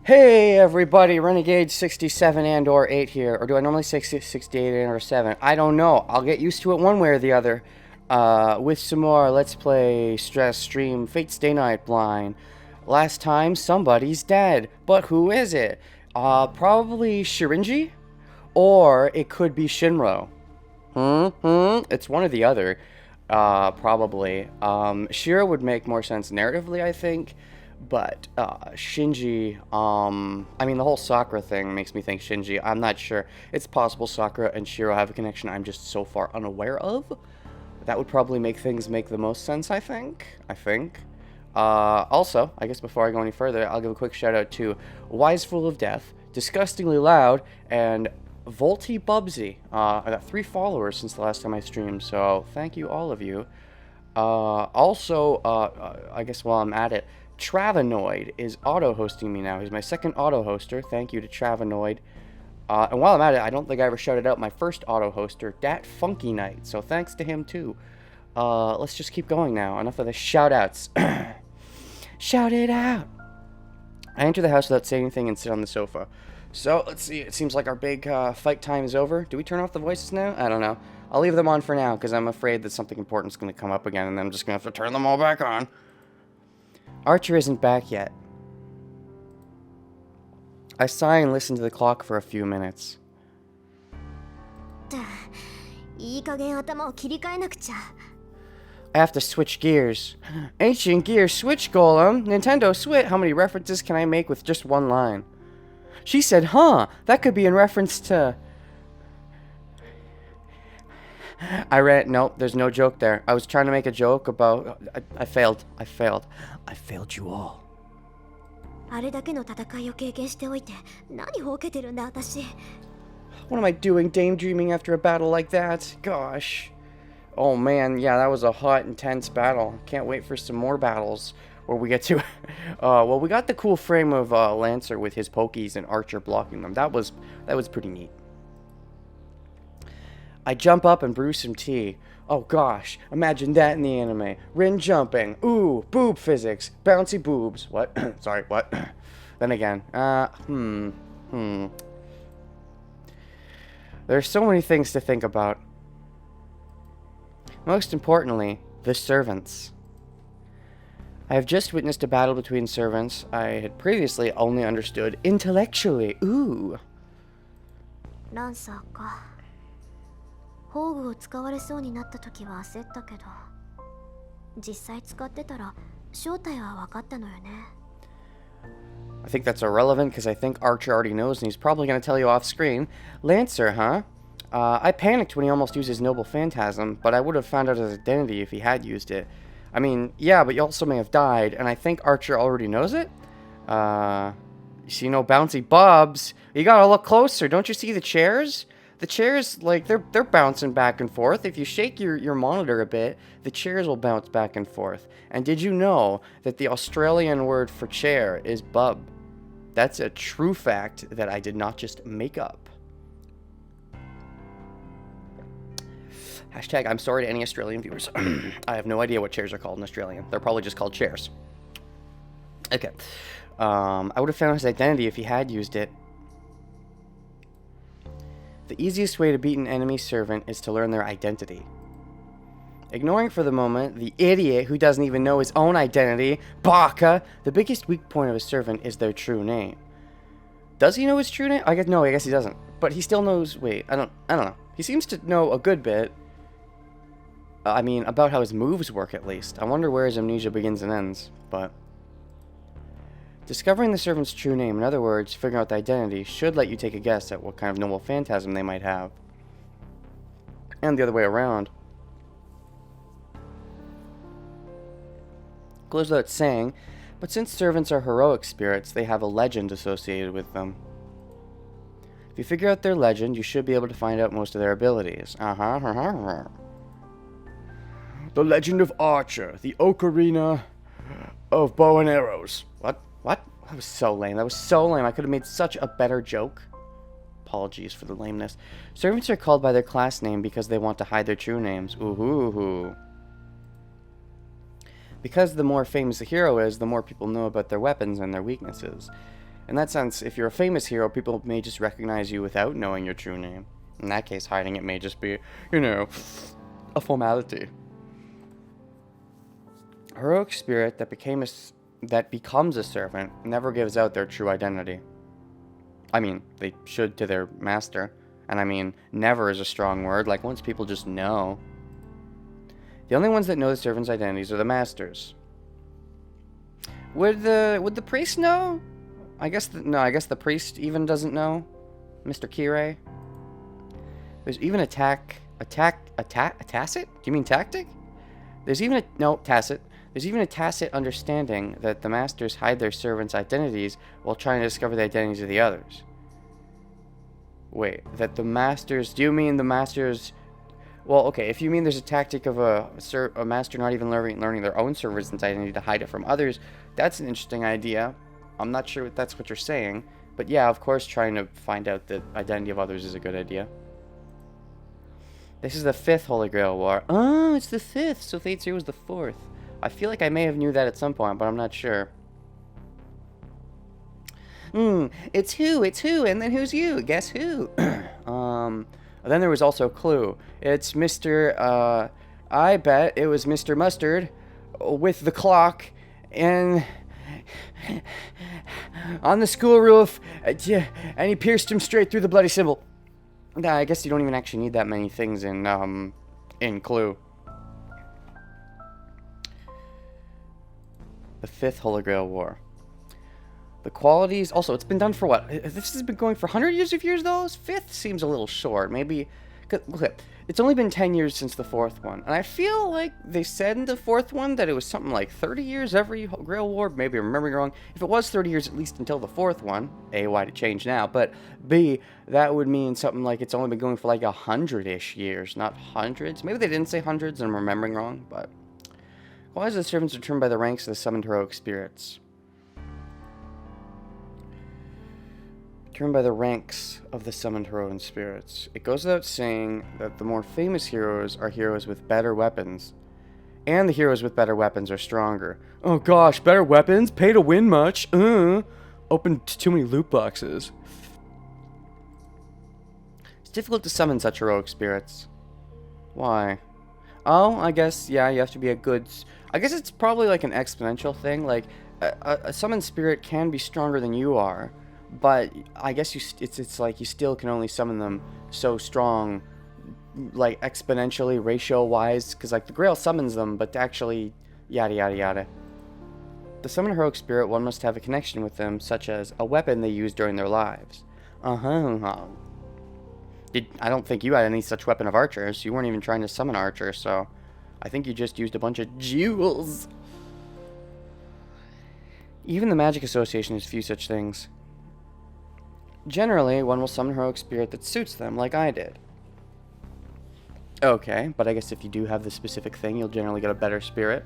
Hey everybody, Renegade 67 and or 8 here. Or do I normally say 68 and or 7? I don't know. I'll get used to it one way or the other. With some more Let's Play Stress Stream Fate Stay Night Blind. Last time, somebody's dead. But who is it? Probably Shirinji? Or it could be Shinro. It's one or the other. Probably. Shiro would make more sense narratively, I think. But Shinji, I mean, the whole Sakura thing makes me think Shinji. I'm not sure. It's possible Sakura and Shiro have a connection I'm just so far unaware of. That would probably make things make the most sense, I think. Also, I guess before I go any further, I'll give a quick shout out to Wiseful of Death, Disgustingly Loud, and Volty Bubsy. I got 3 followers since the last time I streamed, so thank you all of you. I guess while I'm at it, Travanoid is auto-hosting me now. He's my second auto-hoster. Thank you to Travanoid. And while I'm at it, I don't think I ever shouted out my first auto-hoster, Dat Funky Knight. So thanks to him, too. Let's just keep going now. Enough of the shout-outs. Shout it out! I enter the house without saying anything and sit on the sofa. So, let's see. It seems like our big fight time is over. Do we turn off the voices now? I don't know. I'll leave them on for now, because I'm afraid that something important is going to come up again, and then I'm just going to have to turn them all back on. Archer isn't back yet. I sigh and listen to the clock for a few minutes. I have to switch gears. Ancient Gear Switch Golem, Nintendo Switch. How many references can I make with just one line? She said, huh, that could be in reference to... Nope, there's no joke there. I was trying to make a joke about... I failed. I failed you all. What am I doing daydreaming after a battle like that? Gosh. Oh man, yeah, that was a hot, intense battle. Can't wait for some more battles where we get to... well, we got the cool frame of Lancer with his pokies and Archer blocking them. That was pretty neat. I jump up and brew some tea. Oh gosh, imagine that in the anime. Rin jumping. Ooh, boob physics. Bouncy boobs. What? Sorry, what? Then again. There's so many things to think about. Most importantly, the servants. I have just witnessed a battle between servants I had previously only understood intellectually. Ooh. 宝具を使われそうになった時は焦ったけど、実際使ってたら正体は分かったのよね。I think that's irrelevant because I think Archer already knows and he's probably going to tell you off screen. Lancer, huh? I panicked when he almost used his noble phantasm, but I would have found out his identity if he had used it. I mean, yeah, but you also may have died, and I think Archer already knows it? You see no bouncy bobs? You gotta look closer, don't you see the chairs? The chairs, like, they're bouncing back and forth. If you shake your monitor a bit, the chairs will bounce back and forth. And did you know that the Australian word for chair is bub? That's a true fact that I did not just make up. Hashtag, I'm sorry to any Australian viewers. I have no idea what chairs are called in Australian. They're probably just called chairs. Okay. I would have found his identity if he had used it. The easiest way to beat an enemy servant is to learn their identity. Ignoring for the moment the idiot who doesn't even know his own identity, Baka, the biggest weak point of a servant is their true name. Does he know his true name? I guess he doesn't. But he still knows, wait, I don't know. He seems to know a good bit. I mean, about how his moves work at least. I wonder where his amnesia begins and ends, but... Discovering the servant's true name, in other words, figuring out the identity, should let you take a guess at what kind of noble phantasm they might have. And the other way around. Goes without saying, but since servants are heroic spirits, they have a legend associated with them. If you figure out their legend, you should be able to find out most of their abilities. The Legend of Archer, the Ocarina of Bow and Arrows. What? That was so lame. I could have made such a better joke. Apologies for the lameness. Servants are called by their class name because they want to hide their true names. Ooh. Because the more famous the hero is, the more people know about their weapons and their weaknesses. In that sense, if you're a famous hero, people may just recognize you without knowing your true name. In that case, hiding it may just be, you know, a formality. A heroic spirit that becomes a servant never gives out their true identity. I mean, they should to their master. And I mean, never is a strong word. Like, once people just know. The only ones that know the servants' identities are the masters. Would the priest know? I guess the priest even doesn't know. Mr. Kirei. There's even a tacit? Do you mean tactic? Tacit. There's even a tacit understanding that the masters hide their servants' identities while trying to discover the identities of the others. Wait, that the masters... Do you mean the masters... Well, okay, if you mean there's a tactic of a master not even learning their own servant's identity to hide it from others, that's an interesting idea. I'm not sure if that's what you're saying. But yeah, of course, trying to find out the identity of others is a good idea. This is the 5th Holy Grail War. Oh, it's the 5th, so Fate Zero was the 4th. I feel like I may have knew that at some point, but I'm not sure. It's who, and then who's you? Guess who? Then there was also Clue. It's Mr. I bet it was Mr. Mustard with the clock and on the school roof, and he pierced him straight through the bloody symbol. Nah, I guess you don't even actually need that many things in Clue. The 5th Holy Grail War. The qualities... Also, it's been done for what? This has been going for 100 years of years, though? 5th seems a little short. Maybe... Okay, it's only been 10 years since the 4th one. And I feel like they said in the 4th one that it was something like 30 years every Grail War. Maybe I'm remembering wrong. If it was 30 years at least until the 4th one, A, why'd it change now? But B, that would mean something like it's only been going for like 100-ish years, not hundreds. Maybe they didn't say hundreds and I'm remembering wrong, but... Why is the servants determined by the ranks of the summoned heroic spirits? Determined by the ranks of the summoned heroic spirits. It goes without saying that the more famous heroes are heroes with better weapons. And the heroes with better weapons are stronger. Oh gosh, better weapons? Pay to win much? Opened too many loot boxes. It's difficult to summon such heroic spirits. Why? Oh, I guess, yeah, you have to be a good... I guess it's probably like an exponential thing. Like, a summoned spirit can be stronger than you are, but I guess it's like you still can only summon them so strong, like, exponentially, ratio-wise, because, like, the Grail summons them, but actually, yada yada yada. The summoned heroic spirit, one must have a connection with them, such as a weapon they use during their lives. I don't think you had any such weapon of archers. You weren't even trying to summon archers, so I think you just used a bunch of jewels. Even the Magic Association has few such things. Generally, one will summon a heroic spirit that suits them, like I did. Okay, but I guess if you do have the specific thing, you'll generally get a better spirit.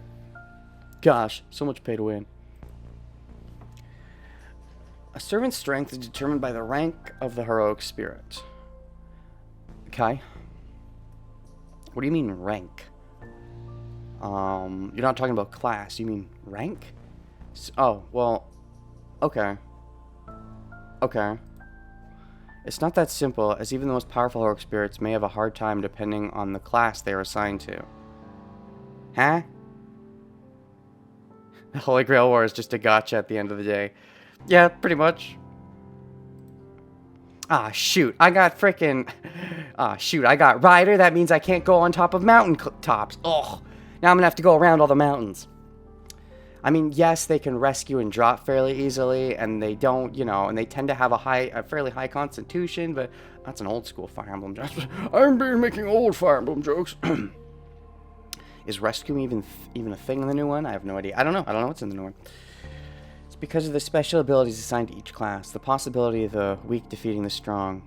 Gosh, so much pay to win. A servant's strength is determined by the rank of the heroic spirit. Okay. What do you mean rank? You're not talking about class, you mean rank? Oh, well, okay. Okay. It's not that simple, as even the most powerful heroic spirits may have a hard time depending on the class they are assigned to. Huh? The Holy Grail War is just a gotcha at the end of the day. Yeah, pretty much. Ah, shoot, I got frickin'... Ah, shoot, I got Rider, that means I can't go on top of mountain tops. Ugh. Now I'm gonna have to go around all the mountains. I mean, yes, they can rescue and drop fairly easily, and they don't, you know, and they tend to have a fairly high constitution, but that's an old school Fire Emblem joke. I'm making old Fire Emblem jokes. Is rescuing even a thing in the new one? I have no idea. I don't know what's in the new one. It's because of the special abilities assigned to each class, the possibility of the weak defeating the strong.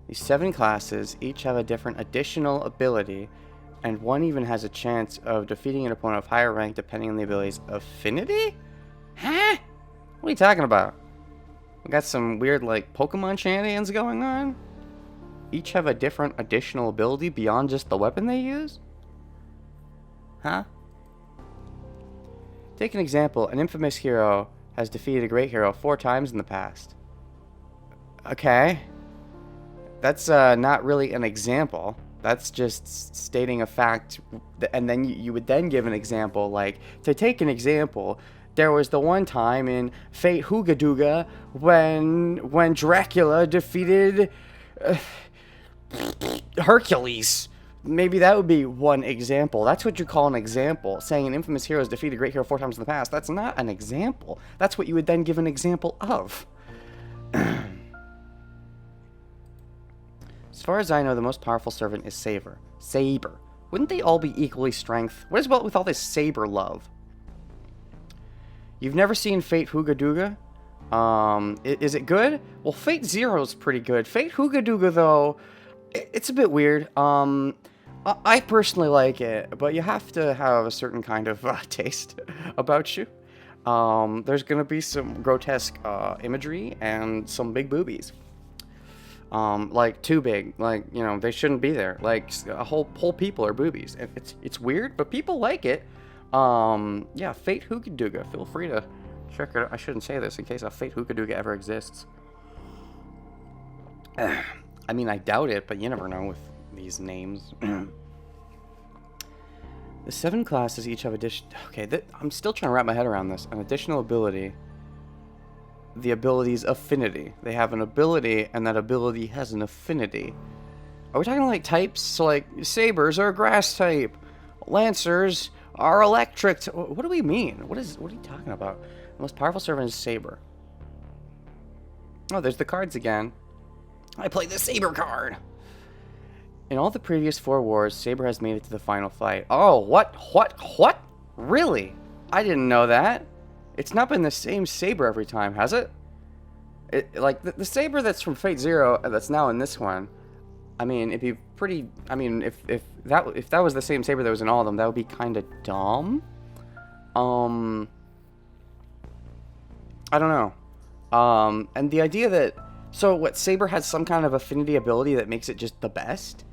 These 7 classes each have a different additional ability, and one even has a chance of defeating an opponent of higher rank depending on the ability's affinity? Huh? What are you talking about? We got some weird, like, Pokemon shenanigans going on? Each have a different additional ability beyond just the weapon they use? Huh? Take an example. An infamous hero has defeated a great hero 4 times in the past. Okay. That's not really an example. That's just stating a fact, and then you would then give an example. Like, to take an example, there was the one time in Fate Hoogadooga when Dracula defeated Hercules. Maybe that would be one example. That's what you call an example. Saying an infamous hero has defeated a great hero 4 times in the past. That's not an example. That's what you would then give an example of. As far as I know, the most powerful servant is Saber. Saber. Wouldn't they all be equally strength? What is with all this Saber love? You've never seen Fate Hoogadooga? Is it good? Well, Fate Zero is pretty good. Fate Hoogadooga, though, it's a bit weird. I personally like it, but you have to have a certain kind of taste about you. There's gonna be some grotesque imagery and some big boobies. Like too big, like, you know, they shouldn't be there. Like a whole people are boobies. It's weird, but people like it. Yeah, Fate Hoogadooga. Feel free to check it out. I shouldn't say this in case a Fate Hoogadooga ever exists. I mean, I doubt it, but you never know with these names. The 7 classes each have addition. Okay, I'm still trying to wrap my head around this. An additional ability. The ability's affinity. They have an ability, and that ability has an affinity. Are we talking like types? So like sabers are grass type, lancers are electric. What do we mean? What are you talking about? The most powerful servant is Saber. Oh, there's the cards again. I played the Saber card. In all the previous 4 wars, Saber has made it to the final fight. Oh, what? Really? I didn't know that. It's not been the same Saber every time, has it? Like, the Saber that's from Fate Zero, that's now in this one, I mean, it'd be pretty... I mean, if that was the same Saber that was in all of them, that would be kind of dumb. I don't know. And the idea that... So, what, Saber has some kind of affinity ability that makes it just the best?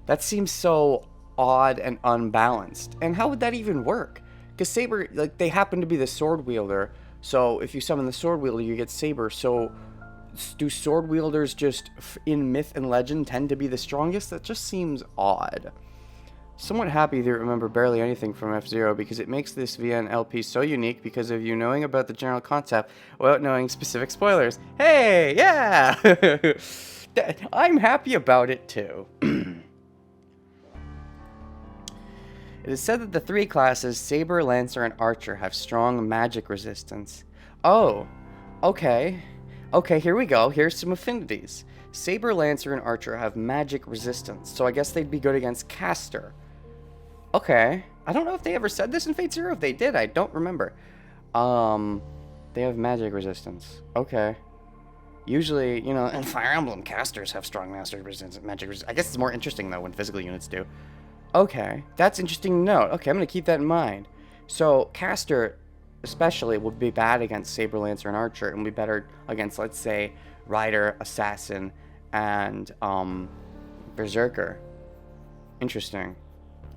That seems so odd and unbalanced. And how would that even work? Because Saber, like, they happen to be the sword wielder, so if you summon the sword wielder, you get Saber. So, do sword wielders just, in myth and legend, tend to be the strongest? That just seems odd. Somewhat happy to remember barely anything from F-Zero, because it makes this VN LP so unique because of you knowing about the general concept without knowing specific spoilers. Hey, yeah! I'm happy about it, too. It is said that the 3 classes, Saber, Lancer, and Archer, have strong magic resistance. Oh, okay. Okay, here we go. Here's some affinities. Saber, Lancer, and Archer have magic resistance, so I guess they'd be good against Caster. Okay. I don't know if they ever said this in Fate Zero. If they did, I don't remember. They have magic resistance. Okay. Usually, you know, and Fire Emblem casters have strong magic resistance. I guess it's more interesting, though, when physical units do. Okay, that's interesting to note. Okay, I'm going to keep that in mind. So, Caster, especially, would be bad against Saber, Lancer, and Archer, and would be better against, let's say, Rider, Assassin, and, Berserker. Interesting.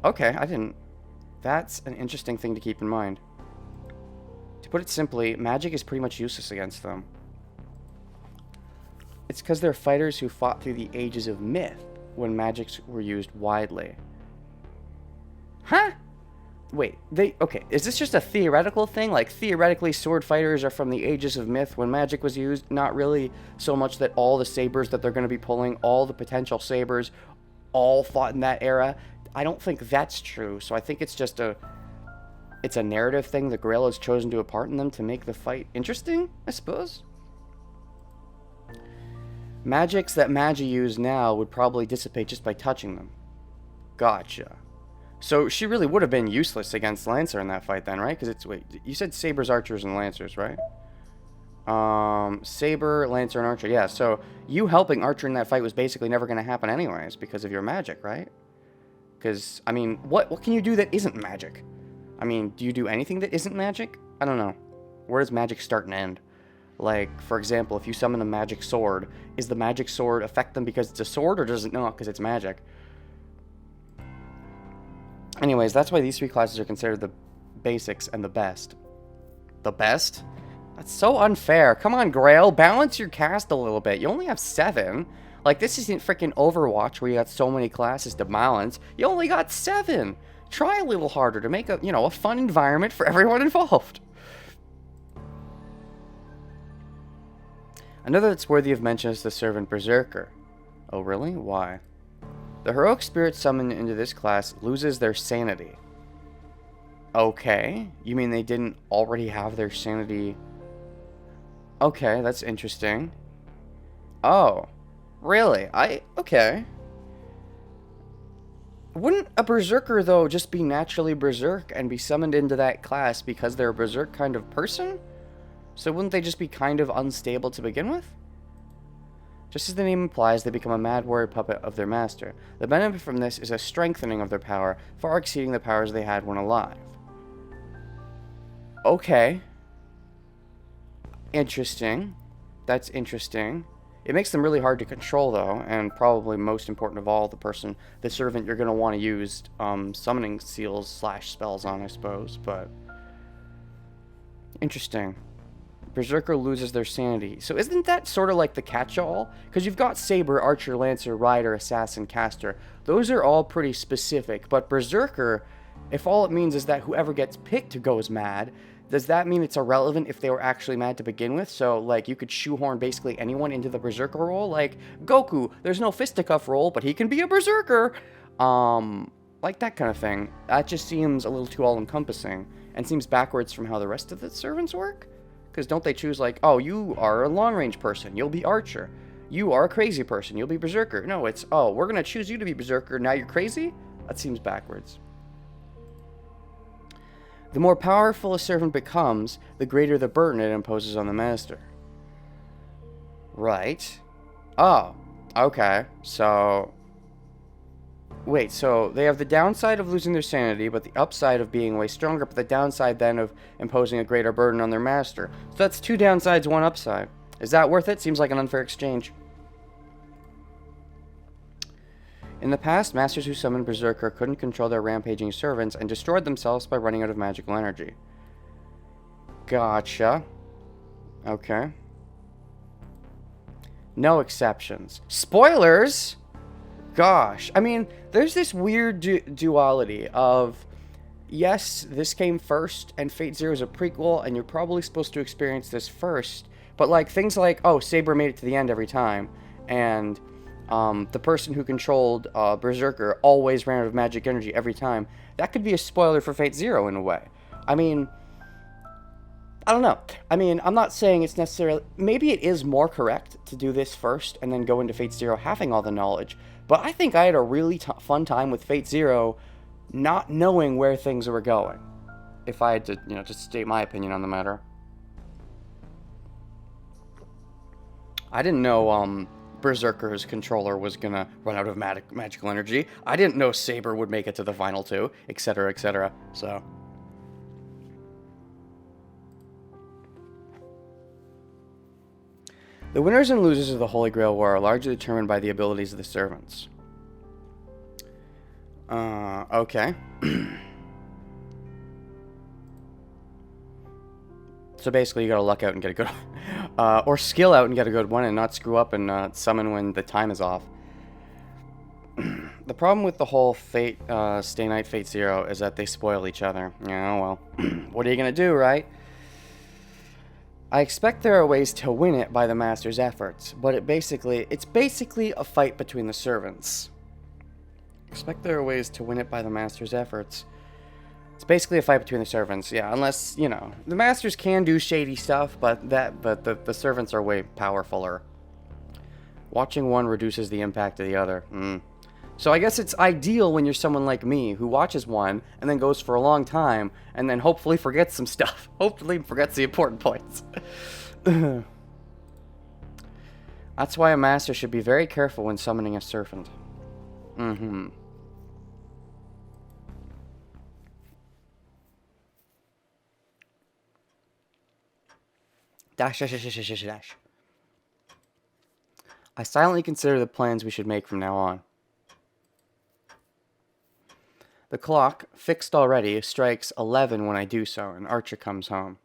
Okay, I didn't... That's an interesting thing to keep in mind. To put it simply, magic is pretty much useless against them. It's because they're fighters who fought through the ages of myth, when magics were used widely. Huh? Wait, okay, is this just a theoretical thing? Like, theoretically, sword fighters are from the ages of myth when magic was used? Not really so much that all the sabers that they're going to be pulling, all the potential sabers, all fought in that era? I don't think that's true, so I think it's just it's a narrative thing the Grail has chosen to impart in them to make the fight interesting, I suppose? Magics that Magi use now would probably dissipate just by touching them. Gotcha. So she really would have been useless against Lancer in that fight then, right? Because it's... Wait, you said Sabers, Archers, and Lancers, right? Saber, Lancer, and Archer. Yeah, so you helping Archer in that fight was basically never going to happen anyways because of your magic, right? Because, I mean, what can you do that isn't magic? I mean, do you do anything that isn't magic? I don't know. Where does magic start and end? Like, for example, if you summon a magic sword, is the magic sword affect them because it's a sword, or does it not because it's magic? Anyways, that's why these 3 classes are considered the basics and the best. The best? That's so unfair. Come on, Grail. Balance your cast a little bit. You only have 7. Like, this isn't freaking Overwatch where you got so many classes to balance. You only got 7. Try a little harder to make a, you know, a fun environment for everyone involved. Another that's worthy of mention is the servant Berserker. Oh, really? Why? The heroic spirit summoned into this class loses their sanity. Okay. You mean they didn't already have their sanity? Okay, that's interesting. Oh. Really? Okay. Wouldn't a Berserker, though, just be naturally Berserk and be summoned into that class because they're a Berserk kind of person? So wouldn't they just be kind of unstable to begin with? Just as the name implies, they become a mad warrior puppet of their master. The benefit from this is a strengthening of their power, far exceeding the powers they had when alive. Okay. Interesting. That's interesting. It makes them really hard to control, though, and probably most important of all, the servant you're going to want to use summoning seals / spells on, I suppose, but... Interesting. Berserker loses their sanity. So isn't that sort of like the catch-all? Because you've got Saber, Archer, Lancer, Rider, Assassin, Caster. Those are all pretty specific, but Berserker, if all it means is that whoever gets picked goes mad, does that mean it's irrelevant if they were actually mad to begin with? So, like, you could shoehorn basically anyone into the Berserker role? Like, Goku, there's no fisticuff role, but he can be a Berserker! Like that kind of thing. That just seems a little too all-encompassing, and seems backwards from how the rest of the servants work? Because don't they choose, like, oh, you are a long-range person, you'll be Archer. You are a crazy person, you'll be Berserker. No, it's, oh, we're gonna choose you to be Berserker, now you're crazy? That seems backwards. The more powerful a servant becomes, the greater the burden it imposes on the master. Right. Oh, okay. So... Wait, so they have the downside of losing their sanity, but the upside of being way stronger, but the downside then of imposing a greater burden on their master. So that's 2 downsides, 1 upside. Is that worth it? Seems like an unfair exchange. In the past, masters who summoned Berserker couldn't control their rampaging servants and destroyed themselves by running out of magical energy. Gotcha. Okay. No exceptions. Spoilers! Gosh. I mean, there's this weird duality of, yes, this came first, and Fate Zero is a prequel, and you're probably supposed to experience this first, but like things like, oh, Saber made it to the end every time, and... the person who controlled Berserker always ran out of magic energy every time. That could be a spoiler for Fate Zero in a way. I mean, I don't know. I mean, I'm not saying it's necessarily... Maybe it is more correct to do this first and then go into Fate Zero having all the knowledge. But I think I had a really fun time with Fate Zero not knowing where things were going. If I had to, you know, just state my opinion on the matter. I didn't know, Berserker's controller was gonna run out of magical energy. I didn't know Saber would make it to the final 2, etc., etc. So... The winners and losers of the Holy Grail War are largely determined by the abilities of the servants. Okay. So basically you gotta luck out and get a good... or skill out and get a good one and not screw up and summon when the time is off. The problem with the whole Fate, Stay Night Fate Zero is that they spoil each other. Yeah, well, what are you gonna do, right? I expect there are ways to win it by the master's efforts, but it's basically a fight between the servants. Expect there are ways to win it by the master's efforts. It's basically a fight between the servants, yeah, unless, you know, the masters can do shady stuff, but the servants are way powerfuler. Watching one reduces the impact of the other. So I guess it's ideal when you're someone like me who watches one and then goes for a long time and then hopefully forgets some stuff. Hopefully forgets the important points. That's why a master should be very careful when summoning a servant. Dash. I silently consider the plans we should make from now on. The clock, fixed already, strikes 11 when I do so, and Archer comes home.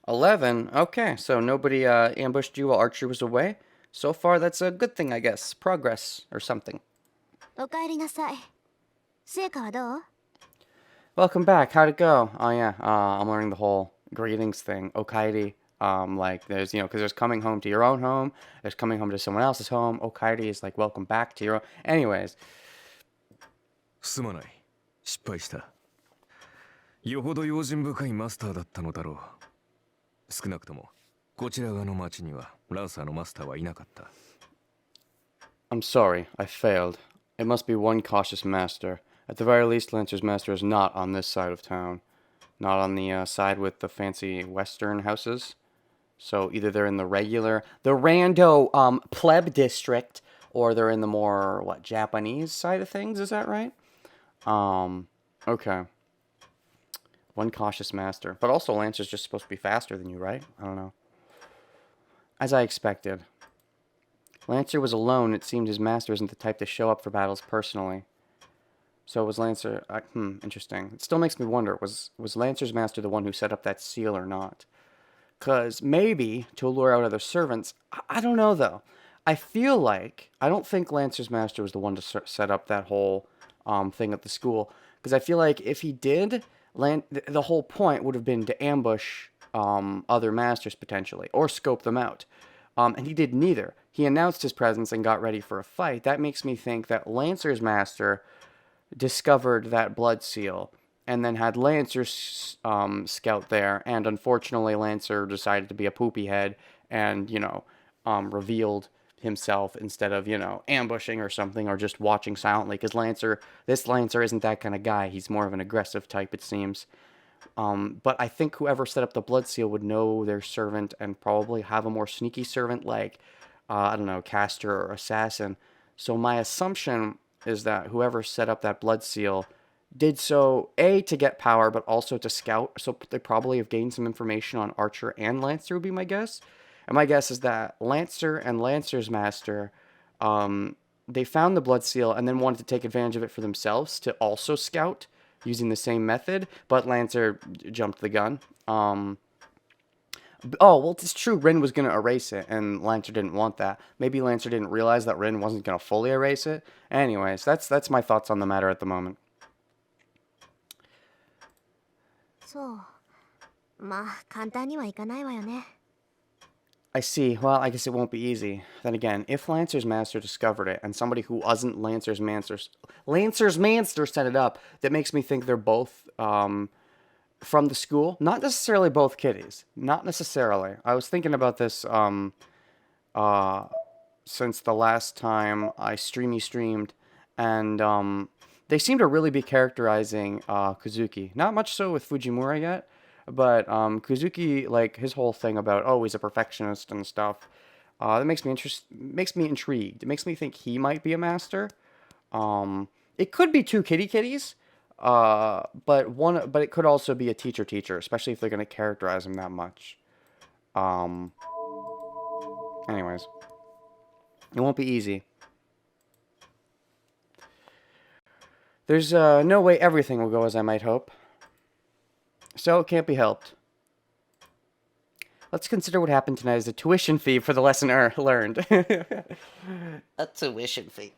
11. Okay, so nobody ambushed you while Archer was away. So far, that's a good thing, I guess. Progress or something. おかえりなさい。成果はどう？ Welcome back. How'd it go? Oh yeah, I'm learning the whole greetings thing. Okairi. Like there's because there's coming home to your own home. There's coming home to someone else's home. Okairi is like welcome back to your own. Anyways. すまない。失敗した。よほど用心深いマスターだったのだろう。少なくともこちら側の町にはランサーのマスターはいなかった。I'm sorry, I failed. It must be one cautious master. At the very least, Lancer's master is not on this side of town. Not on the side with the fancy western houses. So either they're in the rando pleb district, or they're in the more, Japanese side of things, is that right? Okay. One cautious master. But also Lancer's just supposed to be faster than you, right? I don't know. As I expected. Lancer was alone. It seemed his master isn't the type to show up for battles personally. So was Lancer... interesting. It still makes me wonder, was Lancer's master the one who set up that seal or not? Because maybe, to lure out other servants... I don't know, though. I feel like... I don't think Lancer's master was the one to set up that whole thing at the school. Because I feel like if he did, the whole point would have been to ambush other masters, potentially. Or scope them out. And he did neither. He announced his presence and got ready for a fight. That makes me think that Lancer's master discovered that blood seal and then had Lancer scout there, and unfortunately Lancer decided to be a poopy head and, revealed himself instead of, ambushing or something, or just watching silently, because this Lancer isn't that kind of guy. He's more of an aggressive type, it seems. But I think whoever set up the blood seal would know their servant and probably have a more sneaky servant like, I don't know, caster or assassin. So my assumption is that whoever set up that blood seal did so, A, to get power, but also to scout. So they probably have gained some information on Archer and Lancer, would be my guess. And my guess is that Lancer and Lancer's master, they found the blood seal and then wanted to take advantage of it for themselves to also scout using the same method, but Lancer jumped the gun. It's true, Rin was going to erase it, and Lancer didn't want that. Maybe Lancer didn't realize that Rin wasn't going to fully erase it. Anyways, that's my thoughts on the matter at the moment. そう。まあ、簡単にはいかないわよね。I see. Well, I guess it won't be easy. Then again, if Lancer's master discovered it, and somebody who wasn't Lancer's master set it up, that makes me think they're both from the school. Not necessarily both kiddies. Not necessarily. I was thinking about this since the last time I streamed, and they seem to really be characterizing Kazuki. Not much so with Fujimura yet, but Kazuki, like his whole thing about he's a perfectionist and stuff, that makes me intrigued. It makes me think he might be a master. It could be two kitties, but it could also be a teacher, especially if they're going to characterize him that much. Anyways, it won't be easy. There's no way everything will go as I might hope. So it can't be helped. Let's consider what happened tonight as a tuition fee for the lesson learned. A tuition fee.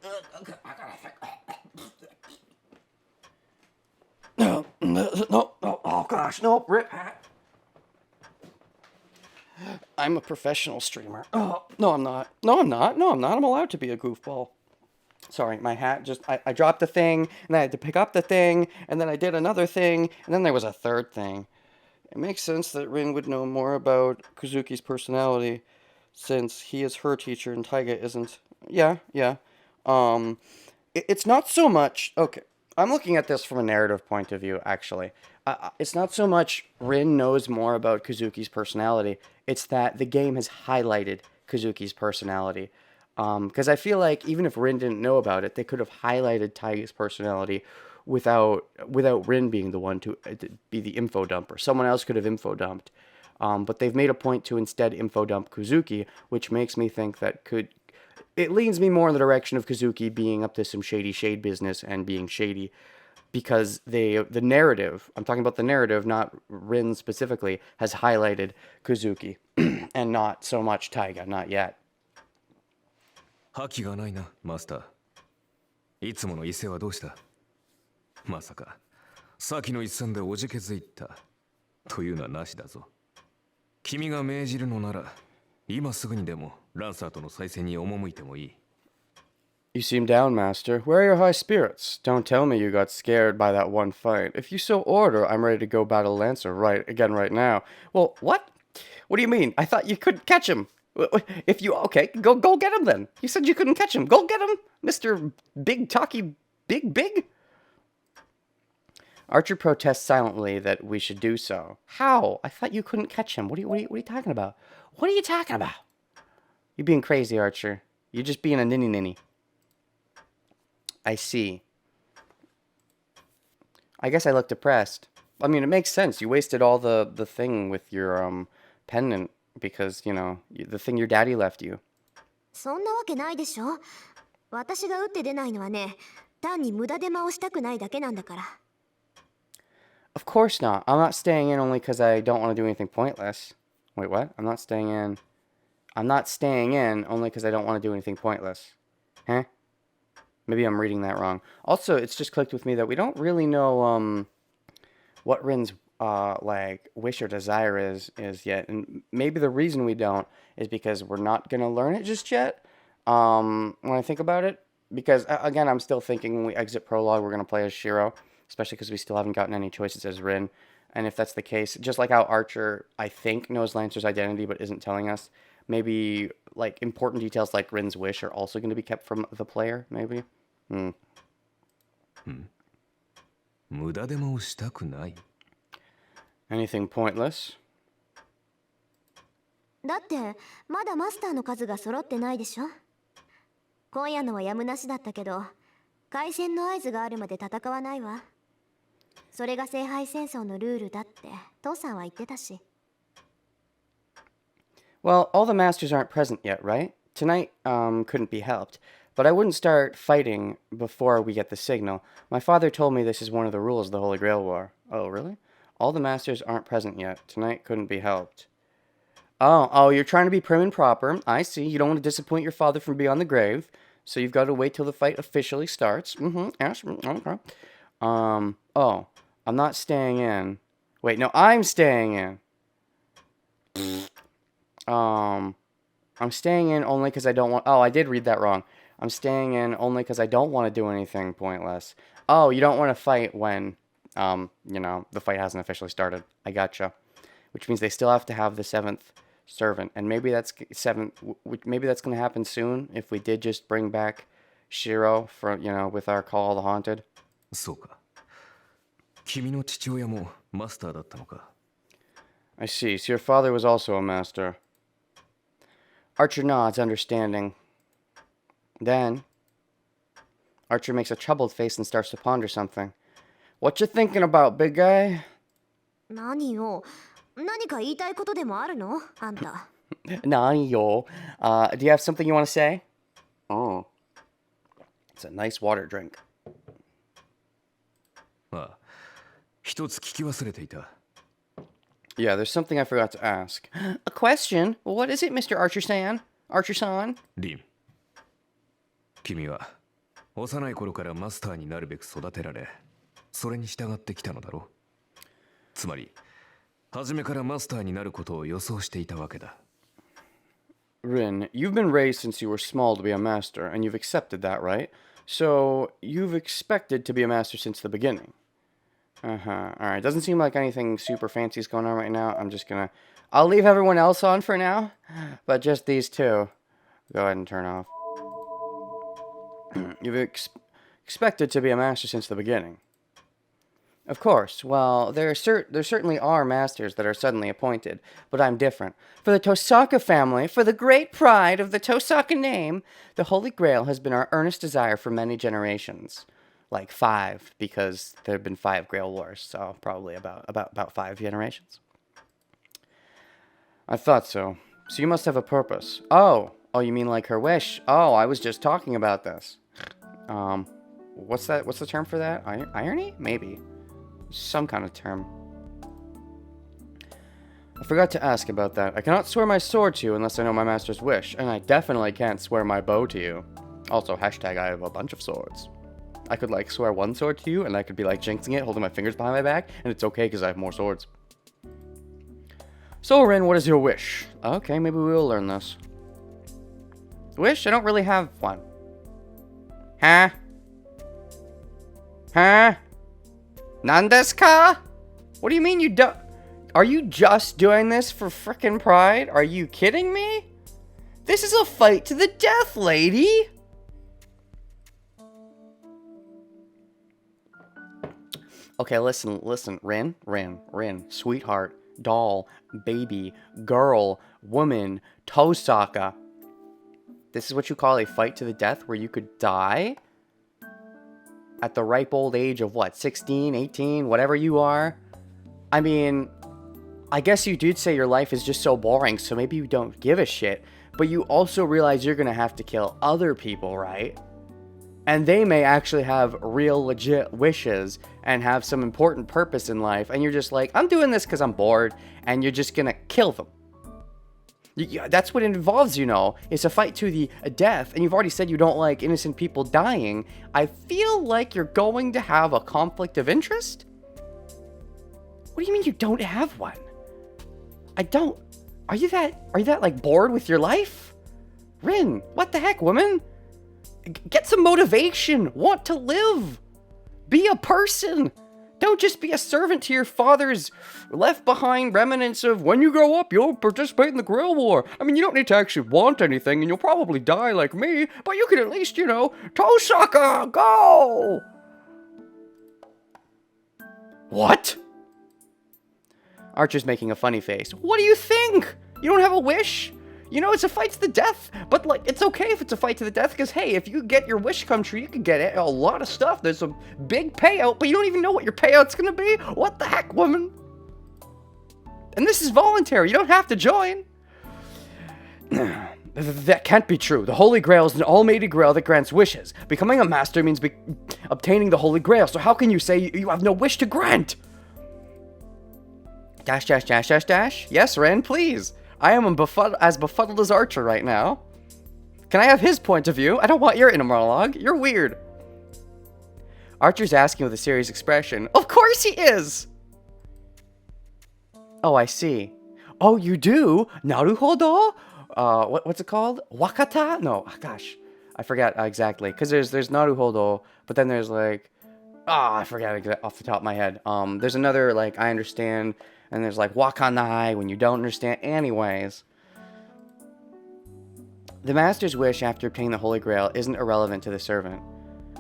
No, oh gosh, no, rip hat. I'm a professional streamer. Oh, no, I'm not. I'm allowed to be a goofball. Sorry, my hat I dropped the thing, and then I had to pick up the thing, and then I did another thing, and then there was a third thing. It makes sense that Rin would know more about Kazuki's personality, since he is her teacher and Taiga isn't. Yeah. It's not so much... Okay, I'm looking at this from a narrative point of view, actually. It's not so much Rin knows more about Kazuki's personality, it's that the game has highlighted Kazuki's personality. Because I feel like even if Rin didn't know about it, they could have highlighted Taiga's personality without Rin being the one to be the info dumper. Someone else could have info dumped. But they've made a point to instead info dump Kazuki, which makes me think that it leans me more in the direction of Kazuki being up to some shady business and being shady. because the narrative, I'm talking about the narrative, not Rin specifically, has highlighted Kuzuki and not so much Taiga, not yet. 覇気がないな、マスター。いつもの伊勢はどうした？まさか、先の一戦でおじけづいたというのはなしだぞ。君が命じるのなら、今すぐにでもランサーとの再戦に赴いてもいい。You seem down, Master. Where are your high spirits? Don't tell me you got scared by that one fight. If you so order, I'm ready to go battle Lancer right now. Well, what? What do you mean? I thought you couldn't catch him. If you okay, go get him then. You said you couldn't catch him. Go get him, Mr. Big Talky Big. Archer protests silently that we should do so. How? I thought you couldn't catch him. What are you talking about? What are you talking about? You're being crazy, Archer. You're just being a ninny. I see. I guess I look depressed. I mean, it makes sense. You wasted all the thing with your pendant because, you know, the thing your daddy left you. そんなわけないでしょ。私が打って出ないのはね、単に無駄手間をしたくないだけなんだから。Of course not. I'm not staying in only because I don't want to do anything pointless. Wait, what? I'm not staying in only because I don't want to do anything pointless. Huh? Maybe I'm reading that wrong. Also, it's just clicked with me that we don't really know what Rin's like wish or desire is yet, and maybe the reason we don't is because we're not gonna learn it just yet. When I think about it, because again, I'm still thinking when we exit prologue, we're gonna play as Shiro, especially because we still haven't gotten any choices as Rin. And if that's the case, just like how Archer, I think, knows Lancer's identity but isn't telling us, maybe like important details like Rin's wish are also going to be kept from the player, maybe. 無駄手間をしたくない。Anything pointless? だってまだマスターの数が揃ってないでしょ。今夜のはやむなしだったけど、開戦の合図があるまで戦わないわ。それが聖杯戦争のルールだって父さんは言ってたし。Well, all the masters aren't present yet, right? Tonight couldn't be helped. But I wouldn't start fighting before we get the signal. My father told me this is one of the rules of the Holy Grail War. Oh, really? All the masters aren't present yet. Tonight couldn't be helped. Oh, you're trying to be prim and proper. I see. You don't want to disappoint your father from beyond the grave. So you've got to wait till the fight officially starts. Yes, okay. Oh, I'm not staying in. Wait, no, I'm staying in. I'm staying in only because I don't want... Oh, I did read that wrong. I'm staying in only because I don't want to do anything pointless. Oh, you don't want to fight when, you know, the fight hasn't officially started. I gotcha. Which means they still have to have the 7th servant. And maybe that's maybe that's going to happen soon if we did just bring back Shiro for, you know, with our Call of the Haunted. そうか。君の父親もマスターだったのか。I see. So your father was also a master. Archer nods, understanding. Then, Archer makes a troubled face and starts to ponder something. What you thinking about, big guy? 何よ。何か言いたいことでもあるのあんた。Nani yo. Do you have something you want to say? Oh. It's a nice water drink. ああ、一つ聞き忘れていた。Yeah, there's something I forgot to ask. A question? What is it, Mr. Archer-san? Archer-san? リン。君は幼い頃からマスターになるべく育てられ、それに従ってきたのだろう。つまり、初めからマスターになることを予想していたわけだ。Rin, you've been raised since you were small to be a master, and you've accepted that, right? So, you've expected to be a master since the beginning. Alright, doesn't seem like anything super fancy is going on right now. I'll leave everyone else on for now, but just these two. Go ahead and turn off. You've expected to be a master since the beginning. Of course, well, there certainly are masters that are suddenly appointed, but I'm different. For the Tosaka family, for the great pride of the Tosaka name, the Holy Grail has been our earnest desire for many generations. Like 5, because there have been 5 Grail Wars, so probably about 5 generations. I thought so. So you must have a purpose. Oh, you mean like her wish? Oh, I was just talking about this. what's that? What's the term for that? Irony? Maybe. Some kind of term. I forgot to ask about that. I cannot swear my sword to you unless I know my master's wish, and I definitely can't swear my bow to you. Also, hashtag I have a bunch of swords. I could, like, swear one sword to you, and I could be, like, jinxing it, holding my fingers behind my back, and it's okay because I have more swords. So, Rin, what is your wish? Okay, maybe we will learn this. Wish? I don't really have one. Huh? Huh? Nandesu ka? What do you mean you don't... Are you just doing this for frickin' pride? Are you kidding me? This is a fight to the death, lady! Okay, listen. Rin, sweetheart, doll, baby, girl, woman, Tosaka. This is what you call a fight to the death where you could die? At the ripe old age of what, 16, 18, whatever you are? I mean... I guess you did say your life is just so boring, so maybe you don't give a shit. But you also realize you're gonna have to kill other people, right? And they may actually have real legit wishes and have some important purpose in life. And you're just like, I'm doing this because I'm bored. And you're just gonna kill them. That's what it involves, you know. It's a fight to the death. And you've already said you don't like innocent people dying. I feel like you're going to have a conflict of interest? What do you mean you don't have one? I don't. Are you that like bored with your life? Rin, what the heck, woman? Get some motivation. Want to live. Be a person. Don't just be a servant to your father's left behind remnants of when you grow up, you'll participate in the Grail War. I mean, you don't need to actually want anything and you'll probably die like me, but you can at least, you know, Tosaka, go! What? Archer's making a funny face. What do you think? You don't have a wish? You know, it's a fight to the death, but, like, it's okay if it's a fight to the death, because, hey, if you get your wish come true, you can get a lot of stuff. There's a big payout, but you don't even know what your payout's gonna be? What the heck, woman? And this is voluntary. You don't have to join. That can't be true. The Holy Grail is an almighty grail that grants wishes. Becoming a master means obtaining the Holy Grail, so how can you say you have no wish to grant? Dash, dash, dash, dash, dash. Yes, Ren, please. I am as befuddled as Archer right now. Can I have his point of view? I don't want your inner monologue. You're weird. Archer's asking with a serious expression. Of course he is! Oh, I see. Oh, you do? Naruhodo? What's it called? Wakata? No, gosh. I forget exactly. Because there's Naruhodo, but then there's like... I forget off the top of my head. There's another, like, I understand... And there's like wakanai when you don't understand. Anyways. The master's wish after obtaining the Holy Grail isn't irrelevant to the servant.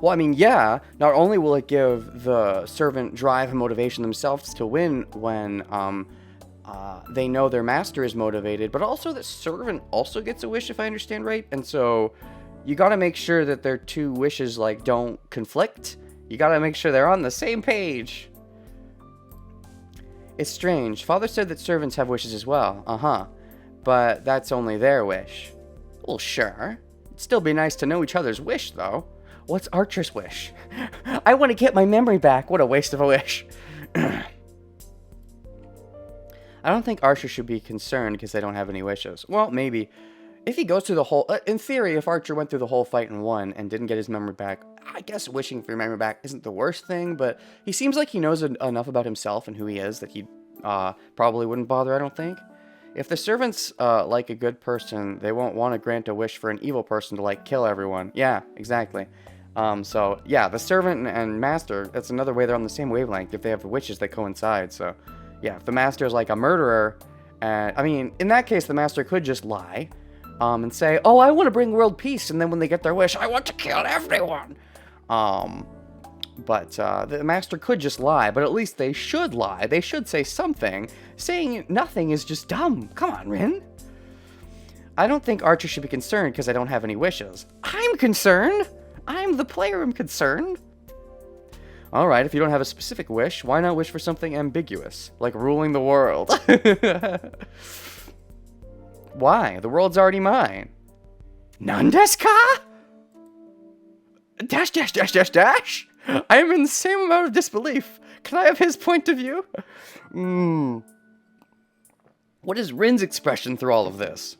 Well, I mean, yeah. Not only will it give the servant drive and motivation themselves to win when they know their master is motivated, but also the servant also gets a wish, if I understand right. And so you gotta make sure that their two wishes, like, don't conflict. You gotta make sure they're on the same page. It's strange. Father said that servants have wishes as well. Uh-huh. But that's only their wish. Well, sure. It'd still be nice to know each other's wish, though. What's Archer's wish? I want to get my memory back. What a waste of a wish. I don't think Archer should be concerned because they don't have any wishes. Well, maybe. If he goes through the whole... in theory, if Archer went through the whole fight and won and didn't get his memory back, I guess wishing for your memory back isn't the worst thing, but he seems like he knows enough about himself and who he is that he probably wouldn't bother, I don't think. If the servant's like a good person, they won't want to grant a wish for an evil person to, like, kill everyone. Yeah, exactly. So, yeah, the servant and master, that's another way they're on the same wavelength. If they have wishes, they coincide, so... Yeah, if the master is like a murderer, I mean, in that case, the master could just lie. And say, oh, I want to bring world peace, and then when they get their wish, I want to kill everyone. But the master could just lie, but at least they should lie. They should say something. Saying nothing is just dumb. Come on, Rin. I don't think Archer should be concerned because I don't have any wishes. I'm concerned. I'm the player I'm concerned. Alright, if you don't have a specific wish, why not wish for something ambiguous? Like ruling the world. Why? The world's already mine. Nandesu ka? Dash, dash, dash, dash, dash. I am in the same amount of disbelief. Can I have his point of view? What is Rin's expression through all of this?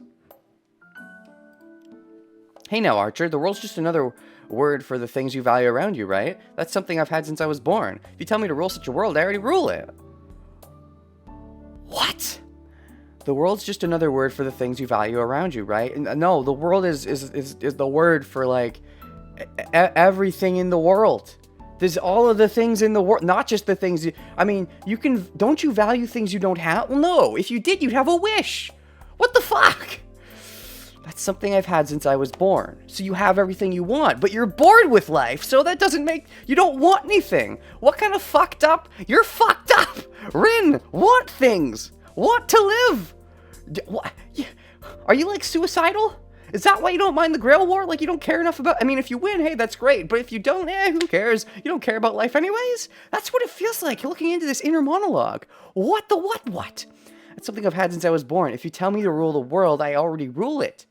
Hey now, Archer, the world's just another word for the things you value around you, right? That's something I've had since I was born. If you tell me to rule such a world, I already rule it. What? The world's just another word for the things you value around you, right? And no, the world is the word for, like, everything in the world. There's all of the things in the world, not just the things I mean, don't you value things you don't have? Well, no. If you did, you'd have a wish. What the fuck? That's something I've had since I was born. So you have everything you want, but you're bored with life, so that doesn't make... You don't want anything. What kind of fucked up... You're fucked up! Rin, want things. Want to live. What? Are you, like, suicidal? Is that why you don't mind the Grail War? Like, you don't care enough about... I mean, if you win, hey, that's great. But if you don't, who cares? You don't care about life anyways? That's what it feels like. You're looking into this inner monologue. What the what? That's something I've had since I was born. If you tell me to rule the world, I already rule it.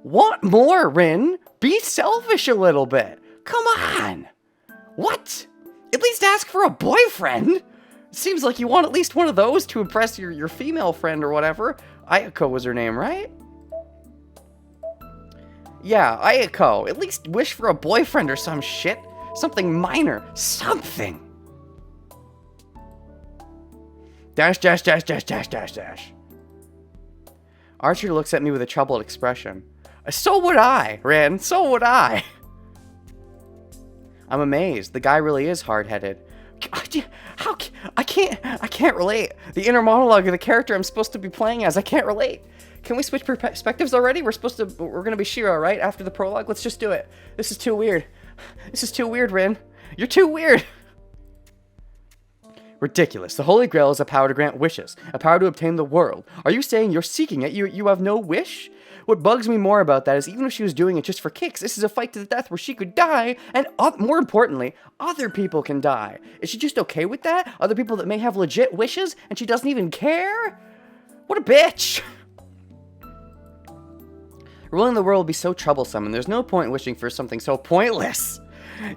Want more, Rin? Be selfish a little bit. Come on. What? At least ask for a boyfriend. Seems like you want at least one of those to impress your female friend or whatever. Ayako was her name, right? Yeah, Ayako. At least wish for a boyfriend or some shit. Something minor. Something. Dash, dash, dash, dash, dash, dash, dash. Archer looks at me with a troubled expression. So would I, Rin. So would I. I'm amazed. The guy really is hard-headed. How? I can't relate. The inner monologue of the character I'm supposed to be playing as, I can't relate. Can we switch perspectives already? We're gonna be Shiro, right? After the prologue? Let's just do it. This is too weird. This is too weird, Rin. You're too weird. Ridiculous. The Holy Grail is a power to grant wishes. A power to obtain the world. Are you saying you're seeking it? You have no wish? What bugs me more about that is even if she was doing it just for kicks, this is a fight to the death where she could die, and more importantly, other people can die. Is she just okay with that? Other people that may have legit wishes, and she doesn't even care? What a bitch! Ruling the world would be so troublesome, and there's no point in wishing for something so pointless.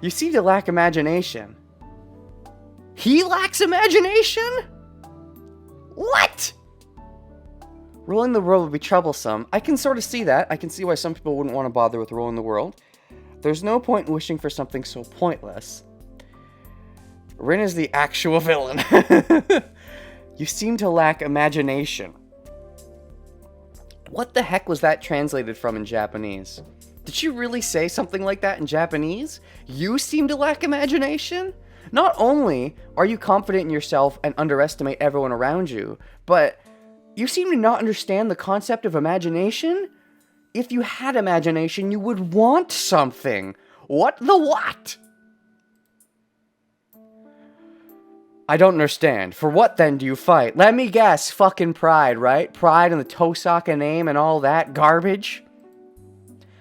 You seem to lack imagination. He lacks imagination? What? Ruling the world would be troublesome. I can sort of see that. I can see why some people wouldn't want to bother with ruling the world. There's no point in wishing for something so pointless. Rin is the actual villain. You seem to lack imagination. What the heck was that translated from in Japanese? Did she really say something like that in Japanese? You seem to lack imagination? Not only are you confident in yourself and underestimate everyone around you, but you seem to not understand the concept of imagination? If you had imagination, you would want something. What the what? I don't understand. For what then do you fight? Let me guess. Fucking pride, right? Pride and the Tosaka name and all that garbage?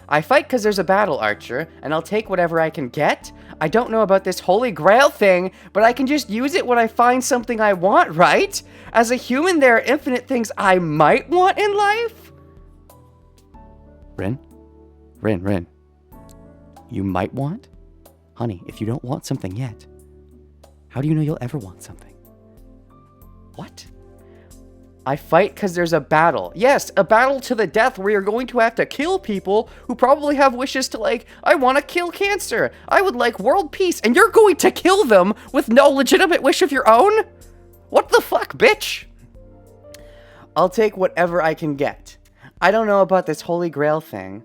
I fight because there's a battle, Archer, and I'll take whatever I can get. I don't know about this Holy Grail thing, but I can just use it when I find something I want, right? As a human, there are infinite things I might want in life. Rin? Rin. You might want? Honey, if you don't want something yet, how do you know you'll ever want something? What? I fight because there's a battle. Yes, a battle to the death where you're going to have to kill people who probably have wishes to, like, I want to kill cancer. I would like world peace. And you're going to kill them with no legitimate wish of your own? What the fuck, bitch? I'll take whatever I can get. I don't know about this Holy Grail thing.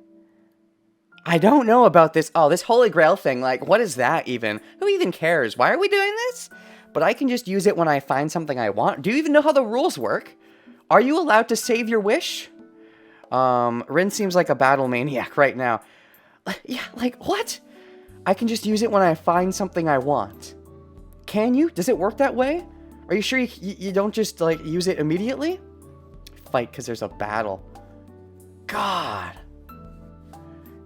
I don't know about this. Oh, this Holy Grail thing. Like, what is that even? Who even cares? Why are we doing this? But I can just use it when I find something I want. Do you even know how the rules work? Are you allowed to save your wish? Rin seems like a battle maniac right now. Yeah, like, what? I can just use it when I find something I want. Can you? Does it work that way? Are you sure you don't just, like, use it immediately? Fight because there's a battle. God.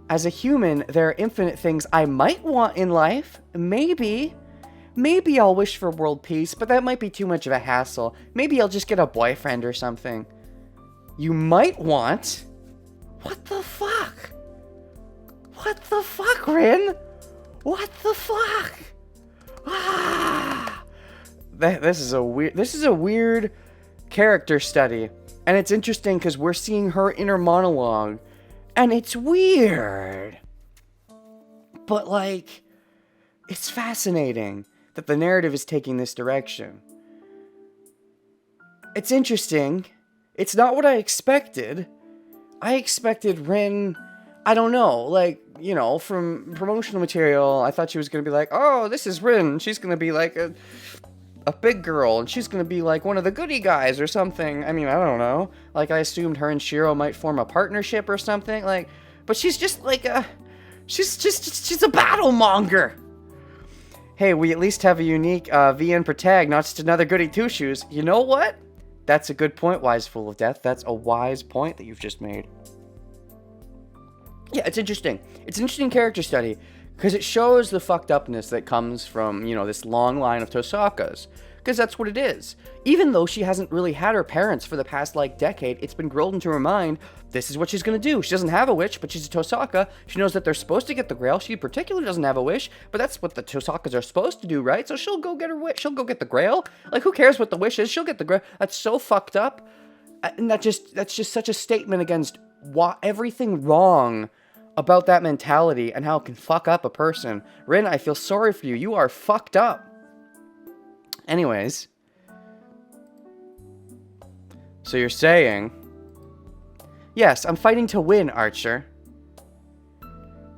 As a human, there are infinite things I might want in life. Maybe I'll wish for world peace, but that might be too much of a hassle. Maybe I'll just get a boyfriend or something. You might want? What the fuck? What the fuck, Rin? What the fuck? Ah! This is a weird character study. And it's interesting because we're seeing her inner monologue. And it's weird. But, like, it's fascinating that the narrative is taking this direction. It's interesting. It's not what I expected. I expected Rin, I don't know, like, you know, from promotional material, I thought she was going to be like, oh, this is Rin. She's going to be like a big girl, and she's going to be like one of the goody guys or something. I mean, I don't know. Like, I assumed her and Shiro might form a partnership or something. Like, but she's just like she's a battle monger. Hey, we at least have a unique VN per tag, not just another goody two-shoes. You know what? That's a good point, Wise Fool of Death. That's a wise point that you've just made. Yeah, it's interesting. It's an interesting character study because it shows the fucked upness that comes from, you know, this long line of Tosakas. Because that's what it is. Even though she hasn't really had her parents for the past, like, decade, it's been drilled into her mind, this is what she's going to do. She doesn't have a wish, but she's a Tosaka. She knows that they're supposed to get the Grail. She particularly doesn't have a wish, but that's what the Tosakas are supposed to do, right? So she'll go get her wish. She'll go get the Grail. Like, who cares what the wish is? She'll get the Grail. That's so fucked up. And that's just such a statement against everything wrong about that mentality and how it can fuck up a person. Rin, I feel sorry for you. You are fucked up. Anyways, so you're saying, yes, I'm fighting to win, Archer.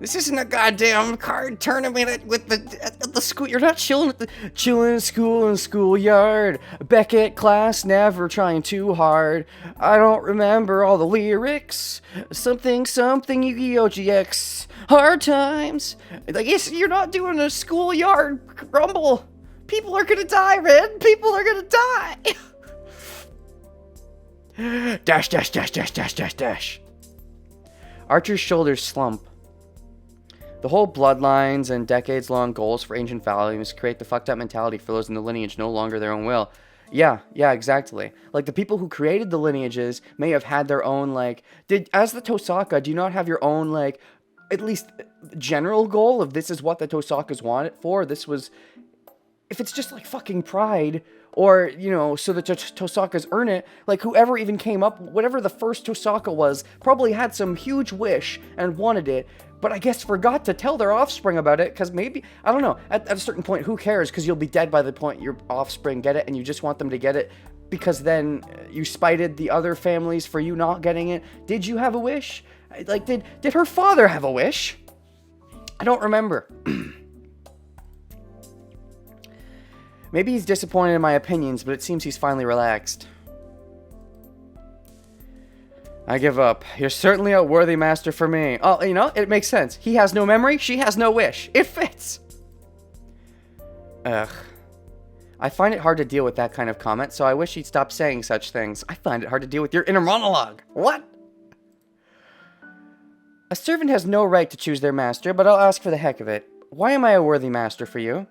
This isn't a goddamn card tournament at the school. You're not chilling at chilling at school in schoolyard. Beckett class never trying too hard. I don't remember all the lyrics. Something Yu-Gi-Oh! GX. Hard times. Like, you're not doing a schoolyard rumble. People are gonna die, Red. People are gonna die. Dash, dash, dash, dash, dash, dash, dash. Archer's shoulders slump. The whole bloodlines and decades-long goals for ancient values create the fucked up mentality for those in the lineage no longer their own will. Yeah, exactly. Like, the people who created the lineages may have had their own, like... As the Tosaka, do you not have your own, like, at least general goal of this is what the Tosakas want it for? This was... If it's just, like, fucking pride, or, you know, so the Tosakas earn it, like, whoever even came up, whatever the first Tosaka was, probably had some huge wish and wanted it, but I guess forgot to tell their offspring about it, because maybe, I don't know, at a certain point, who cares, because you'll be dead by the point your offspring get it, and you just want them to get it, because then you spited the other families for you not getting it. Did you have a wish? Like, did her father have a wish? I don't remember. Maybe he's disappointed in my opinions, but it seems he's finally relaxed. I give up. You're certainly a worthy master for me. Oh, you know, it makes sense. He has no memory, she has no wish. It fits! Ugh. I find it hard to deal with that kind of comment, so I wish he'd stop saying such things. I find it hard to deal with your inner monologue. What? A servant has no right to choose their master, but I'll ask for the heck of it. Why am I a worthy master for you?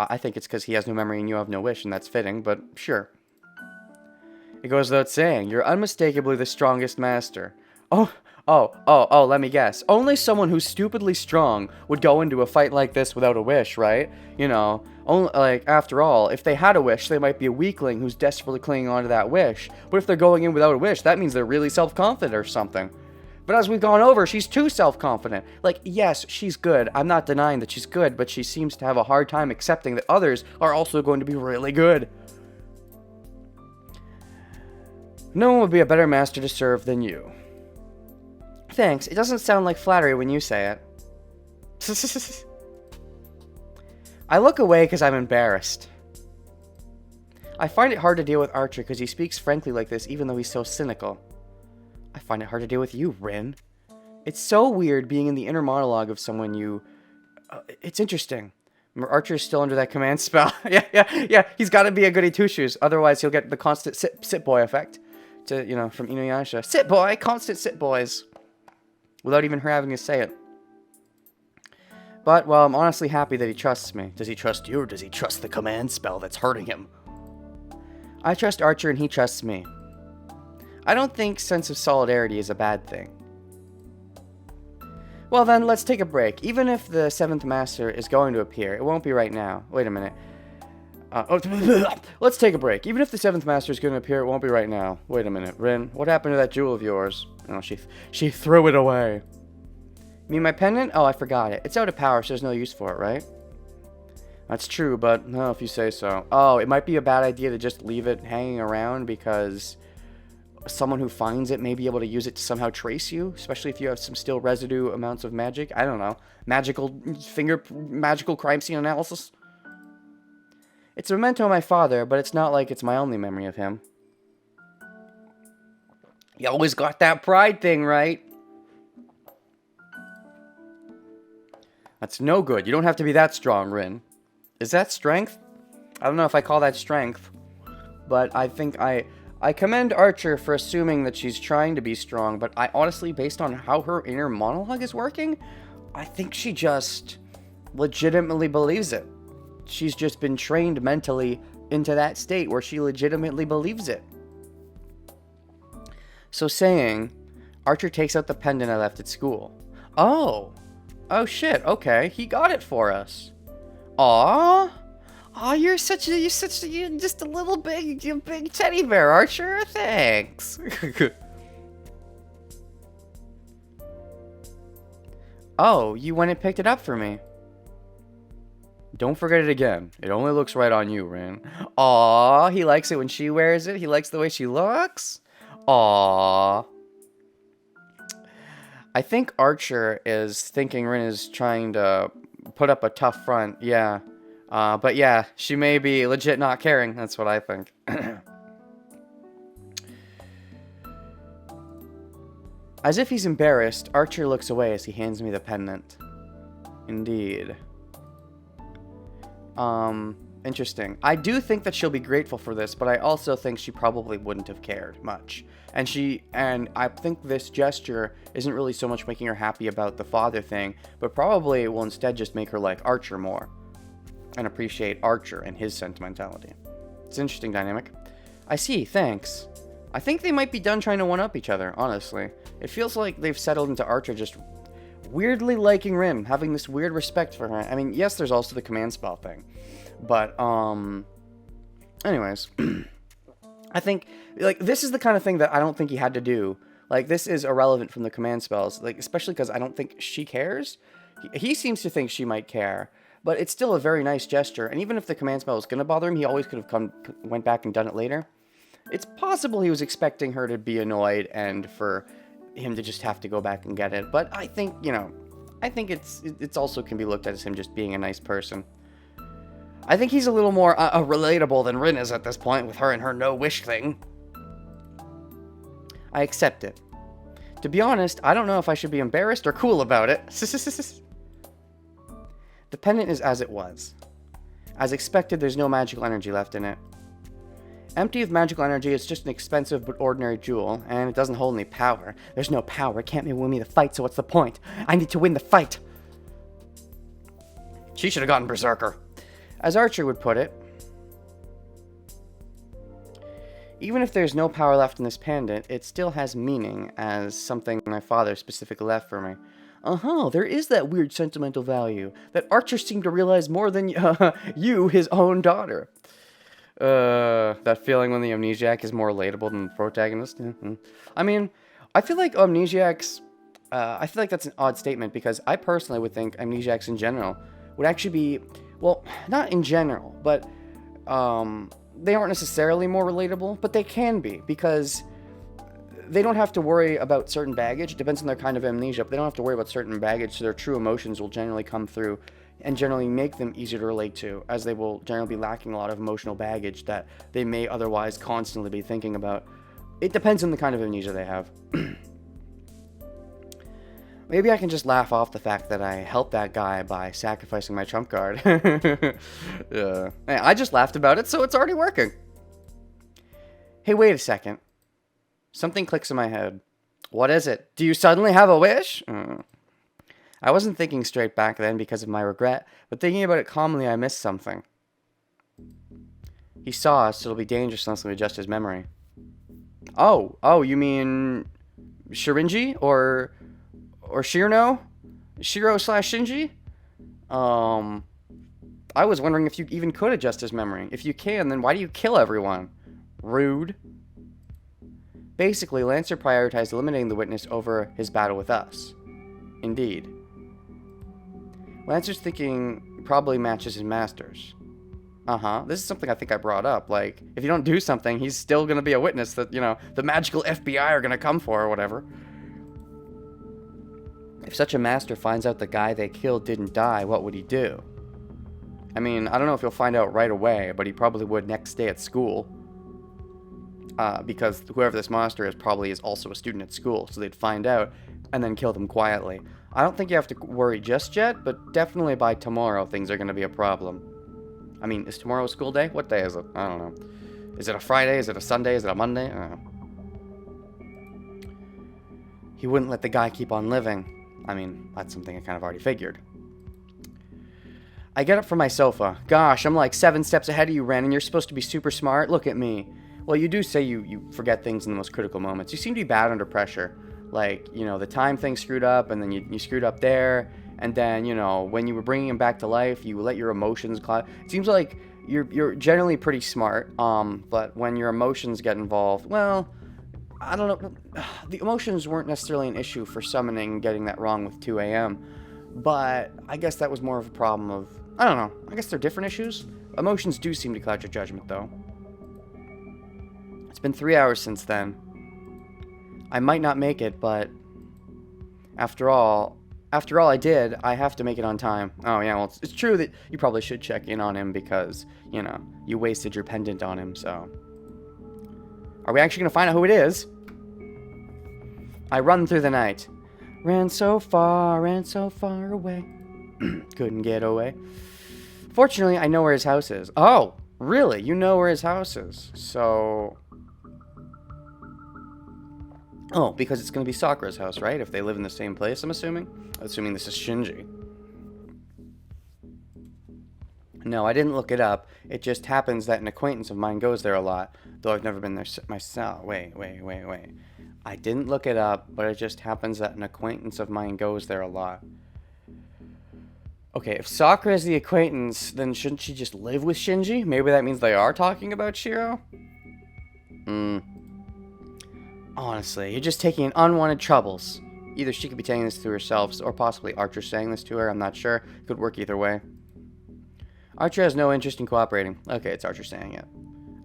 I think it's because he has no memory and you have no wish, and that's fitting, but sure. It goes without saying, you're unmistakably the strongest master. Oh, let me guess. Only someone who's stupidly strong would go into a fight like this without a wish, right? You know, only, like, after all, if they had a wish, they might be a weakling who's desperately clinging on to that wish. But if they're going in without a wish, that means they're really self-confident or something. But as we've gone over, she's too self-confident. Like, yes, she's good. I'm not denying that she's good, but she seems to have a hard time accepting that others are also going to be really good. No one would be a better master to serve than you. Thanks. It doesn't sound like flattery when you say it. I look away because I'm embarrassed. I find it hard to deal with Archer because he speaks frankly like this even though he's so cynical. I find it hard to deal with you, Rin. It's so weird being in the inner monologue of someone you... it's interesting. Archer's still under that command spell. yeah. He's got to be a goody two-shoes. Otherwise, he'll get the constant sit boy effect. To, you know, from Inuyasha. Sit boy! Constant sit boys. Without even her having to say it. But, well, I'm honestly happy that he trusts me. Does he trust you, or does he trust the command spell that's hurting him? I trust Archer and he trusts me. I don't think sense of solidarity is a bad thing. Well then, let's take a break. Even if the 7th Master is going to appear, it won't be right now. Wait a minute. Let's take a break. Even if the 7th Master is going to appear, it won't be right now. Wait a minute. Rin, what happened to that jewel of yours? Oh, she threw it away. You mean my pendant? Oh, I forgot it. It's out of power, so there's no use for it, right? That's true, but no, if you say so. Oh, it might be a bad idea to just leave it hanging around because someone who finds it may be able to use it to somehow trace you, especially if you have some still residue amounts of magic. I don't know. Magical crime scene analysis. It's a memento of my father, but it's not like it's my only memory of him. You always got that pride thing, right? That's no good. You don't have to be that strong, Rin. Is that strength? I don't know if I call that strength. But I think I commend Archer for assuming that she's trying to be strong, but I honestly, based on how her inner monologue is working, I think she just legitimately believes it. She's just been trained mentally into that state where she legitimately believes it. So saying, Archer takes out the pendant I left at school. Oh shit, okay, he got it for us. Aw, you're just a little big teddy bear, Archer. Thanks. Oh, you went and picked it up for me. Don't forget it again. It only looks right on you, Rin. Aw, he likes it when she wears it. He likes the way she looks. Aw. I think Archer is thinking Rin is trying to put up a tough front. Yeah. But yeah, she may be legit not caring. That's what I think. As if he's embarrassed, Archer looks away as he hands me the pendant. Indeed. Interesting. I do think that she'll be grateful for this, but I also think she probably wouldn't have cared much. And I think this gesture isn't really so much making her happy about the father thing, but probably will instead just make her like Archer more. And appreciate Archer and his sentimentality. It's an interesting dynamic. I see, thanks. I think they might be done trying to one-up each other, honestly. It feels like they've settled into Archer just weirdly liking Rin, having this weird respect for her. I mean, yes, there's also the command spell thing. But, anyways. I think, like, this is the kind of thing that I don't think he had to do. Like, this is irrelevant from the command spells. Like, especially because I don't think she cares. He seems to think she might care. But it's still a very nice gesture. And even if the command spell was going to bother him, he always could have went back and done it later. It's possible he was expecting her to be annoyed and for him to just have to go back and get it. But I think, I think it's also can be looked at as him just being a nice person. I think he's a little more relatable than Rin is at this point with her and her no-wish thing. I accept it. To be honest, I don't know if I should be embarrassed or cool about it. The pendant is as it was. As expected, there's no magical energy left in it. Empty of magical energy, it's just an expensive but ordinary jewel, and it doesn't hold any power. There's no power, it can't win me the fight, so what's the point? I need to win the fight! She should have gotten Berserker. As Archer would put it, even if there's no power left in this pendant, it still has meaning as something my father specifically left for me. There is that weird sentimental value that Archer seemed to realize more than you, his own daughter. That feeling when the amnesiac is more relatable than the protagonist. I mean, I feel like amnesiacs, I feel like that's an odd statement because I personally would think amnesiacs in general would actually be, well, not in general, but they aren't necessarily more relatable, but they can be because they don't have to worry about certain baggage. It depends on their kind of amnesia, but they don't have to worry about certain baggage, so their true emotions will generally come through and generally make them easier to relate to, as they will generally be lacking a lot of emotional baggage that they may otherwise constantly be thinking about. It depends on the kind of amnesia they have. Maybe I can just laugh off the fact that I helped that guy by sacrificing my trump card. Yeah. I just laughed about it, so it's already working. Hey, wait a second. Something clicks in my head. What is it? Do you suddenly have a wish? I wasn't thinking straight back then because of my regret, but thinking about it calmly, I missed something. He saw us, so it'll be dangerous unless we adjust his memory. Oh, you mean Shirinji or Shirno? Shiro slash Shinji? I was wondering if you even could adjust his memory. If you can, then why do you kill everyone? Rude. Basically, Lancer prioritized eliminating the witness over his battle with us. Indeed. Lancer's thinking probably matches his master's. Uh-huh. This is something I think I brought up. Like, if you don't do something, he's still gonna be a witness that, you know, the magical FBI are gonna come for or whatever. If such a master finds out the guy they killed didn't die, what would he do? I mean, I don't know if he'll find out right away, but he probably would next day at school. Because whoever this monster is probably is also a student at school, so they'd find out and then kill them quietly. I don't think you have to worry just yet, but definitely by tomorrow things are going to be a problem. I mean, is tomorrow a school day? What day is it? I don't know. Is it a Friday? Is it a Sunday? Is it a Monday? I don't know. He wouldn't let the guy keep on living. I mean, that's something I kind of already figured. I get up from my sofa. Gosh, I'm like 7 steps ahead of you, Ren, and you're supposed to be super smart. Look at me. Well, you do say you forget things in the most critical moments. You seem to be bad under pressure. Like, you know, the time thing screwed up, and then you screwed up there, and then, you know, when you were bringing him back to life, you let your emotions cloud. It seems like you're generally pretty smart, but when your emotions get involved, well, I don't know. The emotions weren't necessarily an issue for summoning and getting that wrong with 2 a.m., but I guess that was more of a problem of, I don't know, I guess they're different issues. Emotions do seem to cloud your judgment, though. It's been 3 hours since then. I might not make it, but after all I did, I have to make it on time. Oh yeah, well, it's true that you probably should check in on him because, you know, you wasted your pendant on him, so. Are we actually gonna find out who it is? I run through the night. Ran so far away. Couldn't get away. Fortunately, I know where his house is. Oh, really? You know where his house is. So... Oh, because it's going to be Sakura's house, right? If they live in the same place, I'm assuming? Assuming this is Shinji. No, I didn't look it up. It just happens that an acquaintance of mine goes there a lot, though I've never been there myself. Wait. I didn't look it up, but it just happens that an acquaintance of mine goes there a lot. Okay, if Sakura is the acquaintance, then shouldn't she just live with Shinji? Maybe that means they are talking about Shiro? Honestly, you're just taking in unwanted troubles. Either she could be telling this to herself, or possibly Archer saying this to her, I'm not sure. Could work either way. Archer has no interest in cooperating. Okay, it's Archer saying it.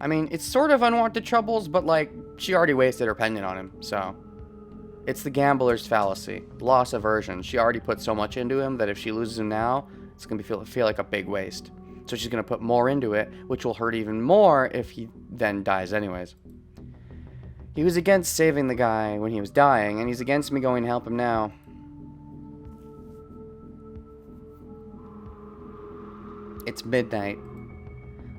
I mean, it's sort of unwanted troubles, but like, she already wasted her pendant on him, so. It's the gambler's fallacy. Loss aversion. She already put so much into him that if she loses him now, it's going to feel like a big waste. So she's going to put more into it, which will hurt even more if he then dies anyways. He was against saving the guy when he was dying, and he's against me going to help him now. It's midnight.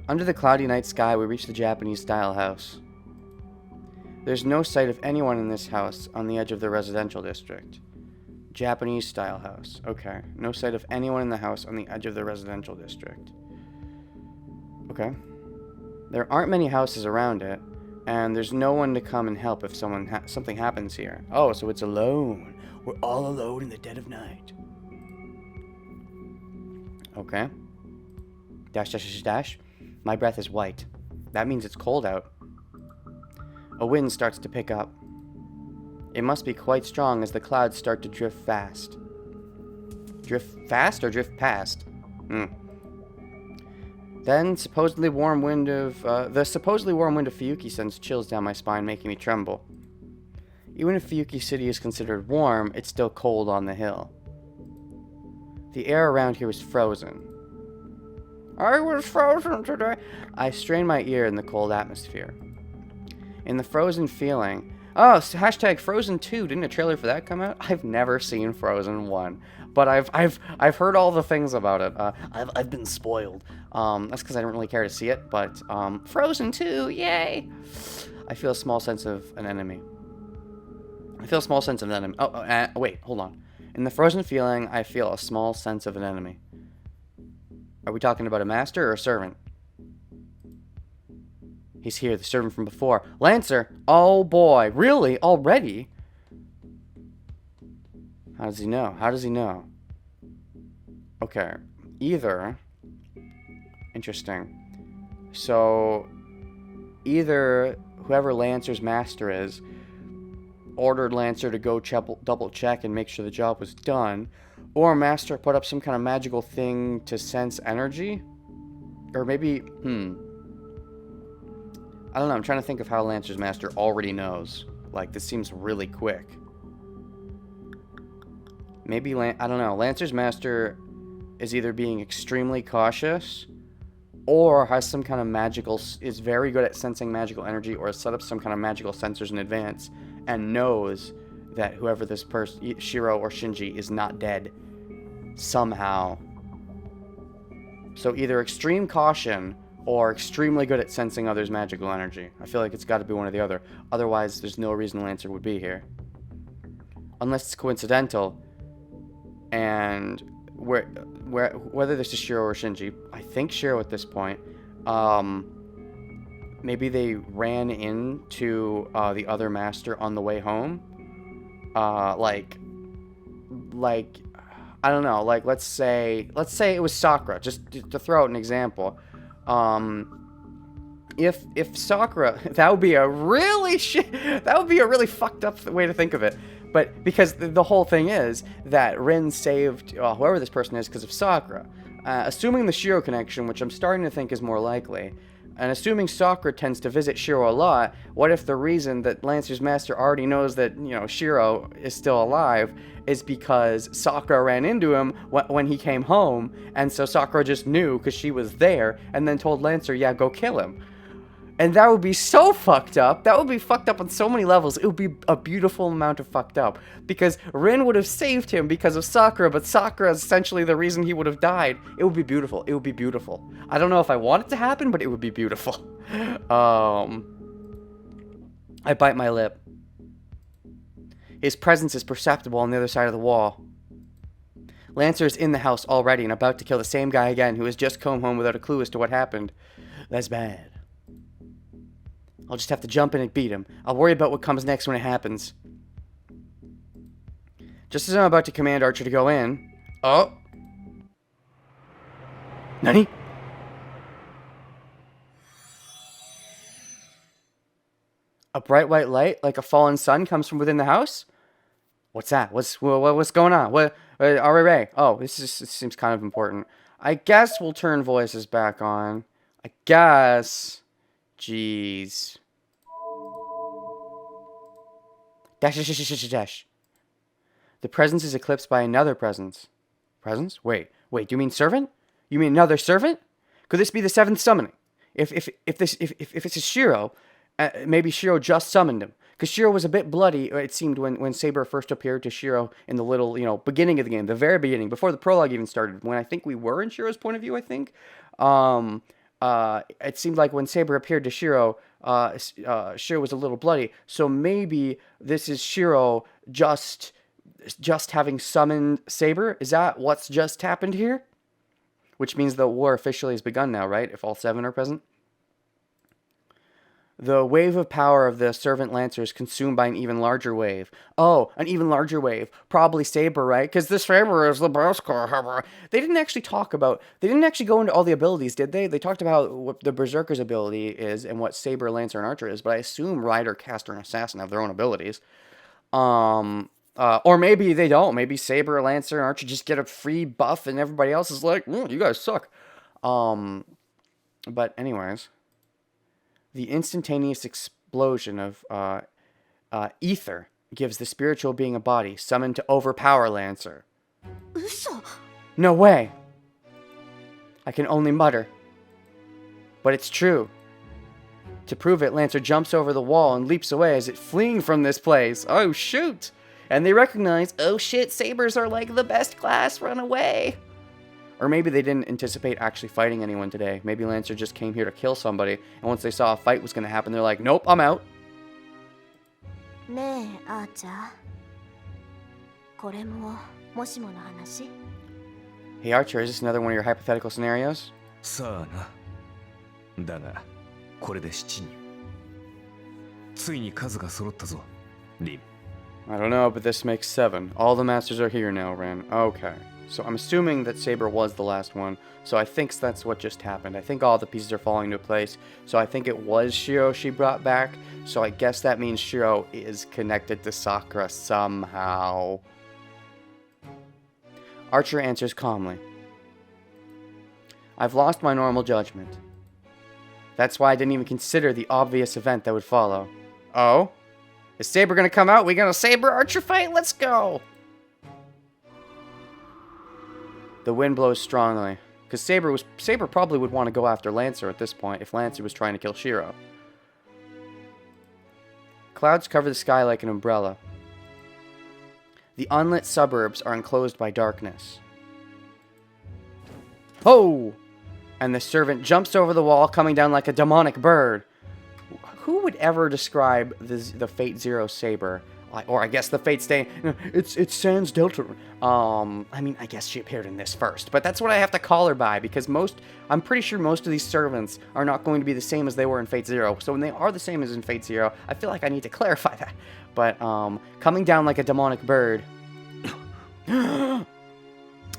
Under the cloudy night sky, we reach the Japanese-style house. There's no sight of anyone in this house on the edge of the residential district. Japanese-style house. Okay. No sight of anyone in the house on the edge of the residential district. Okay. There aren't many houses around it, and there's no one to come and help if something happens here. Oh, so it's alone. We're all alone in the dead of night. Okay. Dash. My breath is white. That means it's cold out. A wind starts to pick up. It must be quite strong as the clouds start to drift fast. Drift fast or drift past? Then the supposedly warm wind of Fuyuki sends chills down my spine, making me tremble. Even if Fuyuki City is considered warm, it's still cold on the hill. The air around here is frozen. I was frozen today. I strain my ear in the cold atmosphere. In the frozen feeling... Oh, hashtag Frozen 2. Didn't a trailer for that come out? I've never seen Frozen 1. But I've heard all the things about it. I've been spoiled. That's because I don't really care to see it. But Frozen 2, yay! I feel a small sense of an enemy. Oh, wait, hold on. In the frozen feeling, I feel a small sense of an enemy. Are we talking about a master or a servant? He's here, the servant from before. Lancer! Oh boy, really? Already? How does he know? Okay. Either... Interesting. So, either whoever Lancer's master is ordered Lancer to go double check and make sure the job was done, or Master put up some kind of magical thing to sense energy? Or maybe, I don't know, I'm trying to think of how Lancer's master already knows. Like, this seems really quick. Maybe, I don't know, Lancer's master is either being extremely cautious or has some kind of magical, is very good at sensing magical energy, or has set up some kind of magical sensors in advance and knows that whoever this person, Shiro or Shinji, is not dead somehow. So either extreme caution or extremely good at sensing others' magical energy. I feel like it's got to be one or the other. Otherwise, there's no reason Lancer would be here. Unless it's coincidental. And whether this is Shiro or Shinji, I think Shiro at this point, maybe they ran into the other master on the way home. Like I don't know, like let's say it was Sakura, just to throw out an example. If Sakura, that would be a really fucked up way to think of it. But because the whole thing is that Rin saved whoever this person is because of Sakura. Assuming the Shiro connection, which I'm starting to think is more likely, and assuming Sakura tends to visit Shiro a lot, what if the reason that Lancer's master already knows that, Shiro is still alive is because Sakura ran into him when he came home, and so Sakura just knew because she was there, and then told Lancer, yeah, go kill him. And that would be so fucked up. That would be fucked up on so many levels. It would be a beautiful amount of fucked up. Because Rin would have saved him because of Sakura, but Sakura is essentially the reason he would have died. It would be beautiful. It would be beautiful. I don't know if I want it to happen, but it would be beautiful. I bite my lip. His presence is perceptible on the other side of the wall. Lancer is in the house already and about to kill the same guy again who has just come home without a clue as to what happened. That's bad. I'll just have to jump in and beat him. I'll worry about what comes next when it happens. Just as I'm about to command Archer to go in... Oh! Nani? A bright white light, like a fallen sun, comes from within the house? What's that? What's going on? Ray. Oh, this seems kind of important. I guess we'll turn voices back on. I guess... Jeez. Dash. The presence is eclipsed by another presence. Presence? Wait, do you mean servant? You mean another servant? Could this be the seventh summoning? If it's a Shiro, maybe Shiro just summoned him. Because Shiro was a bit bloody, it seemed, when Saber first appeared to Shiro in the little, beginning of the game, the very beginning, before the prologue even started, when I think we were in Shiro's point of view, I think. It seemed like when Saber appeared to Shiro, Shiro was a little bloody. So maybe this is Shiro just having summoned Saber? Is that what's just happened here? Which means the war officially has begun now, right? If all seven are present. The wave of power of the servant Lancer is consumed by an even larger wave. Oh, an even larger wave. Probably Saber, right? Because this Saber is the best. They didn't actually go into all the abilities, did they? They talked about what the Berserker's ability is and what Saber, Lancer, and Archer is, but I assume Rider, Caster, and Assassin have their own abilities. Or maybe they don't. Maybe Saber, Lancer, and Archer just get a free buff and everybody else is like, you guys suck. But anyways... The instantaneous explosion of ether gives the spiritual being a body summoned to overpower Lancer. No way! I can only mutter. But it's true. To prove it, Lancer jumps over the wall and leaps away as it fleeing from this place. Oh shoot! And they recognize, oh shit, Sabers are like the best class, run away! Or maybe they didn't anticipate actually fighting anyone today. Maybe Lancer just came here to kill somebody, and once they saw a fight was going to happen, they're like, nope, I'm out. Hey Archer, is this another one of your hypothetical scenarios? I don't know, but this makes 7. All the masters are here now, Ren. Okay. So I'm assuming that Saber was the last one. So I think that's what just happened. I think all the pieces are falling into place. So I think it was Shiro she brought back. So I guess that means Shiro is connected to Sakura somehow. Archer answers calmly. I've lost my normal judgment. That's why I didn't even consider the obvious event that would follow. Oh? Is Saber gonna come out? We gonna Saber Archer fight? Let's go! The wind blows strongly. Because Saber probably would want to go after Lancer at this point if Lancer was trying to kill Shiro. Clouds cover the sky like an umbrella. The unlit suburbs are enclosed by darkness. Ho! And the servant jumps over the wall, coming down like a demonic bird. Who would ever describe the Fate Zero Saber? Or I guess the Fate Stay... It's Sans Delta. I mean, I guess she appeared in this first. But that's what I have to call her by. Because I'm pretty sure most of these servants are not going to be the same as they were in Fate Zero. So when they are the same as in Fate Zero, I feel like I need to clarify that. But, coming down like a demonic bird...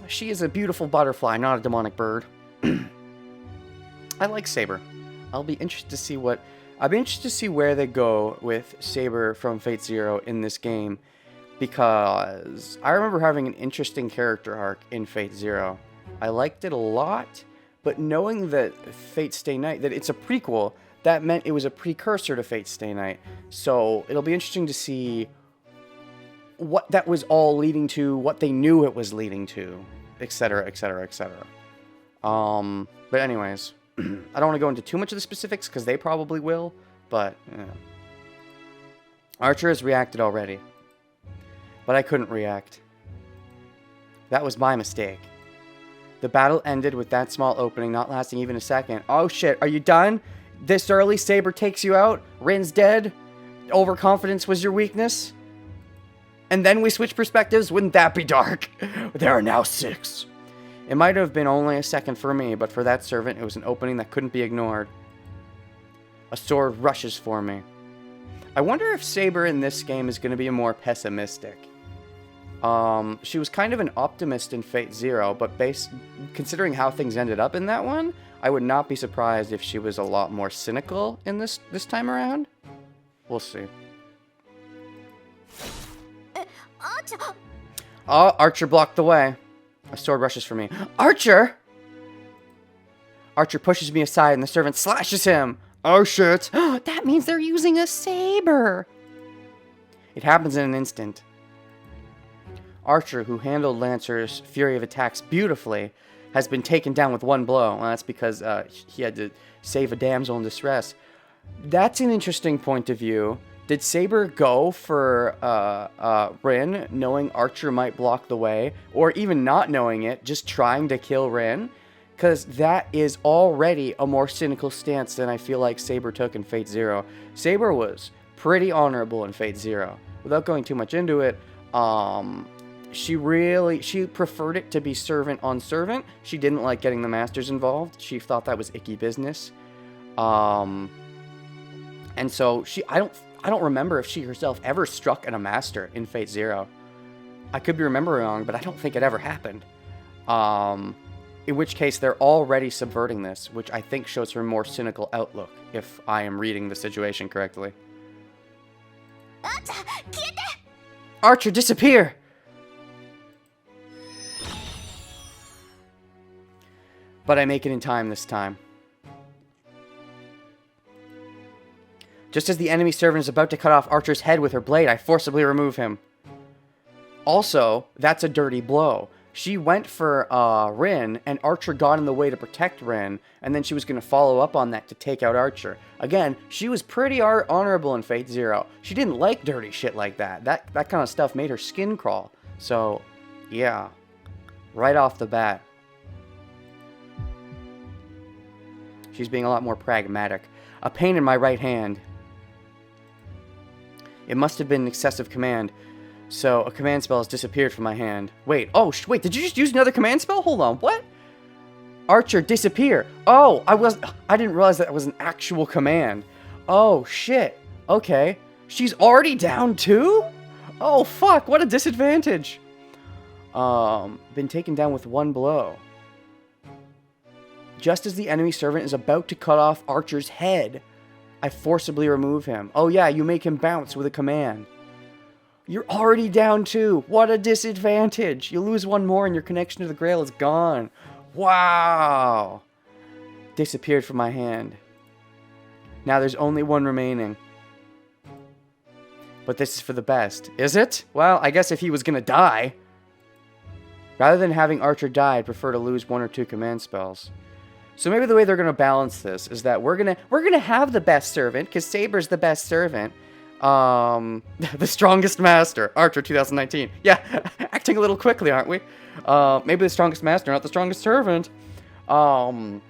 She is a beautiful butterfly, not a demonic bird. I like Saber. I'll be interested to see where they go with Saber from Fate Zero in this game, because I remember having an interesting character arc in Fate Zero. I liked it a lot, but knowing that Fate Stay Night, that it's a prequel, that meant it was a precursor to Fate Stay Night. So it'll be interesting to see what that was all leading to, what they knew it was leading to, etc., etc., etc. But anyways, I don't want to go into too much of the specifics, because they probably will, but, yeah. Archer has reacted already. But I couldn't react. That was my mistake. The battle ended with that small opening not lasting even a second. Oh shit, are you done? This early, Saber takes you out? Rin's dead? Overconfidence was your weakness? And then we switch perspectives? Wouldn't that be dark? There are now 6. It might have been only a second for me, but for that servant, it was an opening that couldn't be ignored. A sword rushes for me. I wonder if Saber in this game is going to be more pessimistic. She was kind of an optimist in Fate Zero, but considering how things ended up in that one, I would not be surprised if she was a lot more cynical in this time around. We'll see. Oh, Archer blocked the way. A sword rushes for me. Archer! Archer pushes me aside and the servant slashes him. Oh shit. That means they're using a saber. It happens in an instant. Archer, who handled Lancer's fury of attacks beautifully, has been taken down with one blow. Well, that's because he had to save a damsel in distress. That's an interesting point of view. Did Saber go for Rin, knowing Archer might block the way, or even not knowing it, just trying to kill Rin? Because that is already a more cynical stance than I feel like Saber took in Fate Zero. Saber was pretty honorable in Fate Zero. Without going too much into it, she preferred it to be servant on servant. She didn't like getting the masters involved. She thought that was icky business. And so I don't remember if she herself ever struck at a master in Fate Zero. I could be remembering wrong, but I don't think it ever happened. In which case, they're already subverting this, which I think shows her a more cynical outlook, if I am reading the situation correctly. Archer, disappear! But I make it in time this time. Just as the enemy servant is about to cut off Archer's head with her blade, I forcibly remove him. Also, that's a dirty blow. She went for Rin, and Archer got in the way to protect Rin, and then she was going to follow up on that to take out Archer. Again, she was pretty honorable in Fate Zero. She didn't like dirty shit like that. That kind of stuff made her skin crawl. So, yeah. Right off the bat. She's being a lot more pragmatic. A pain in my right hand. It must have been an excessive command. So, a command spell has disappeared from my hand. Wait, wait, did you just use another command spell? Hold on, what? Archer, disappear. Oh, I didn't realize that was an actual command. Oh, shit. Okay. She's already down too? Oh, fuck, what a disadvantage. Been taken down with one blow. Just as the enemy servant is about to cut off Archer's head, I forcibly remove him. Oh yeah, you make him bounce with a command. You're already down 2. What a disadvantage. You lose one more and your connection to the Grail is gone. Wow. Disappeared from my hand. Now there's only one remaining. But this is for the best. Is it? Well, I guess if he was gonna die. Rather than having Archer die, I'd prefer to lose 1 or 2 command spells. So maybe the way they're gonna balance this is that we're gonna have the best servant, because Saber's the best servant. The strongest master, Archer 2019. Yeah, acting a little quickly, aren't we? Maybe the strongest master, not the strongest servant. But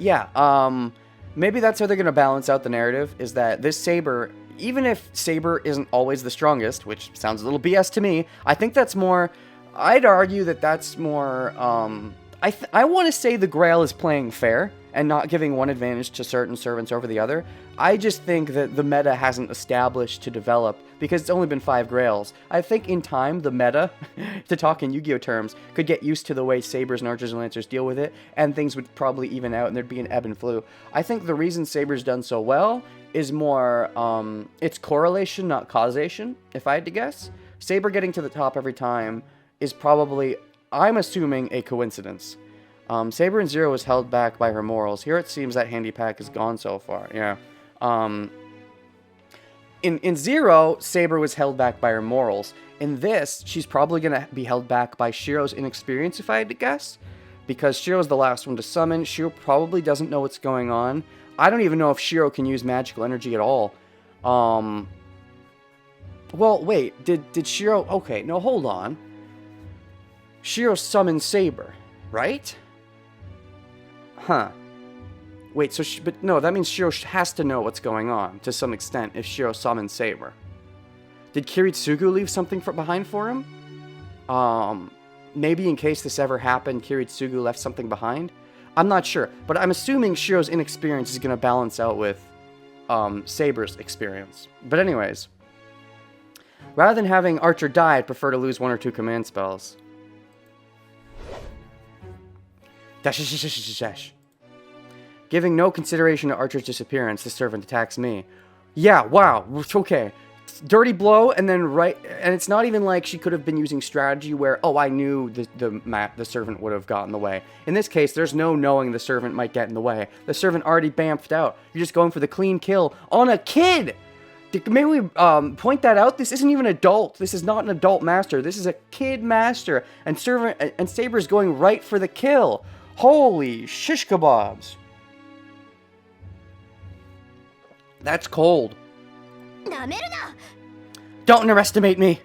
yeah, maybe that's how they're gonna balance out the narrative, is that this Saber, even if Saber isn't always the strongest, which sounds a little BS to me, I think that's more, I'd argue that that's more, I want to say the Grail is playing fair and not giving one advantage to certain servants over the other. I just think that the meta hasn't established to develop, because it's only been 5 Grails. I think in time, the meta, to talk in Yu-Gi-Oh terms, could get used to the way Sabers and Archers and Lancers deal with it, and things would probably even out and there'd be an ebb and flow. I think the reason Saber's done so well is more, it's correlation, not causation, if I had to guess. Saber getting to the top every time is probably, I'm assuming, a coincidence. Saber in Zero was held back by her morals. Here it seems that Handy Pack is gone so far. Yeah. In Zero, Saber was held back by her morals. In this, she's probably going to be held back by Shiro's inexperience, if I had to guess. Because Shiro's the last one to summon. Shiro probably doesn't know what's going on. I don't even know if Shiro can use magical energy at all. Well, wait. Did Shiro... Okay, no, hold on. Shiro summoned Saber, right? Huh. Wait, so... but no, that means Shiro has to know what's going on, to some extent, if Shiro summons Saber. Did Kiritsugu leave something behind for him? Maybe in case this ever happened, Kiritsugu left something behind? I'm not sure, but I'm assuming Shiro's inexperience is going to balance out with Saber's experience. But anyways, rather than having Archer die, I'd prefer to lose 1 or 2 command spells. Dash. Giving no consideration to Archer's disappearance, the servant attacks me. Yeah, wow, okay. Dirty blow, and then and it's not even like she could have been using strategy where, oh, I knew the servant would have gotten in the way. In this case, there's no knowing the servant might get in the way. The servant already bamfed out. You're just going for the clean kill on a kid! Maybe we point that out? This isn't even adult. This is not an adult master. This is a kid master, and Saber's going right for the kill. Holy shish kebabs. That's cold. Don't underestimate me.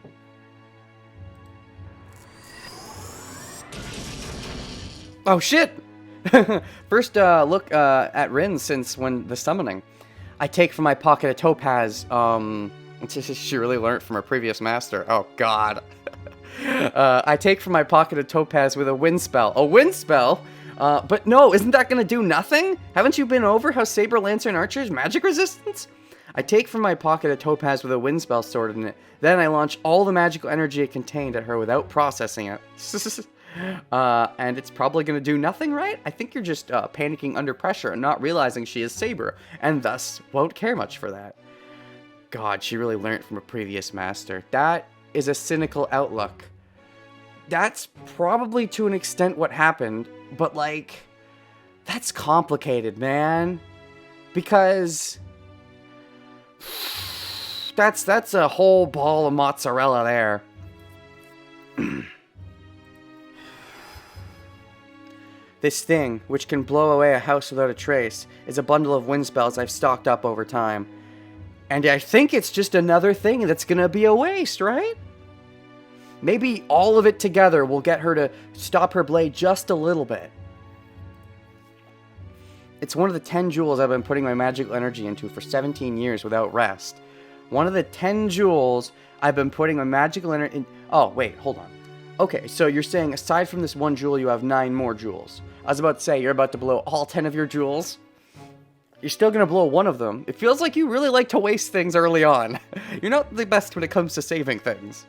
Oh shit. First look at Rin since when the summoning. I take from my pocket a topaz. She really learned from her previous master. Oh god. I take from my pocket a topaz with a wind spell. A wind spell? But no, isn't that gonna do nothing? Haven't you been over how Saber, Lancer, and Archer's magic resistance? I take from my pocket a topaz with a wind spell stored in it. Then I launch all the magical energy it contained at her without processing it. And it's probably gonna do nothing, right? I think you're just panicking under pressure and not realizing she is Saber, and thus won't care much for that. God, she really learned from a previous master. That is a cynical outlook. That's probably to an extent what happened, but like, that's complicated, man. Because that's a whole ball of mozzarella there. This thing, which can blow away a house without a trace, is a bundle of wind spells I've stocked up over time. And I think it's just another thing that's gonna be a waste, right? Maybe all of it together will get her to stop her blade just a little bit. It's one of the 10 jewels I've been putting my magical energy into for 17 years without rest. One of the 10 jewels I've been putting my magical energy in... Oh, wait, hold on. Okay, so you're saying aside from this one jewel, you have 9 more jewels. I was about to say, you're about to blow all 10 of your jewels. You're still going to blow one of them. It feels like you really like to waste things early on. You're not the best when it comes to saving things.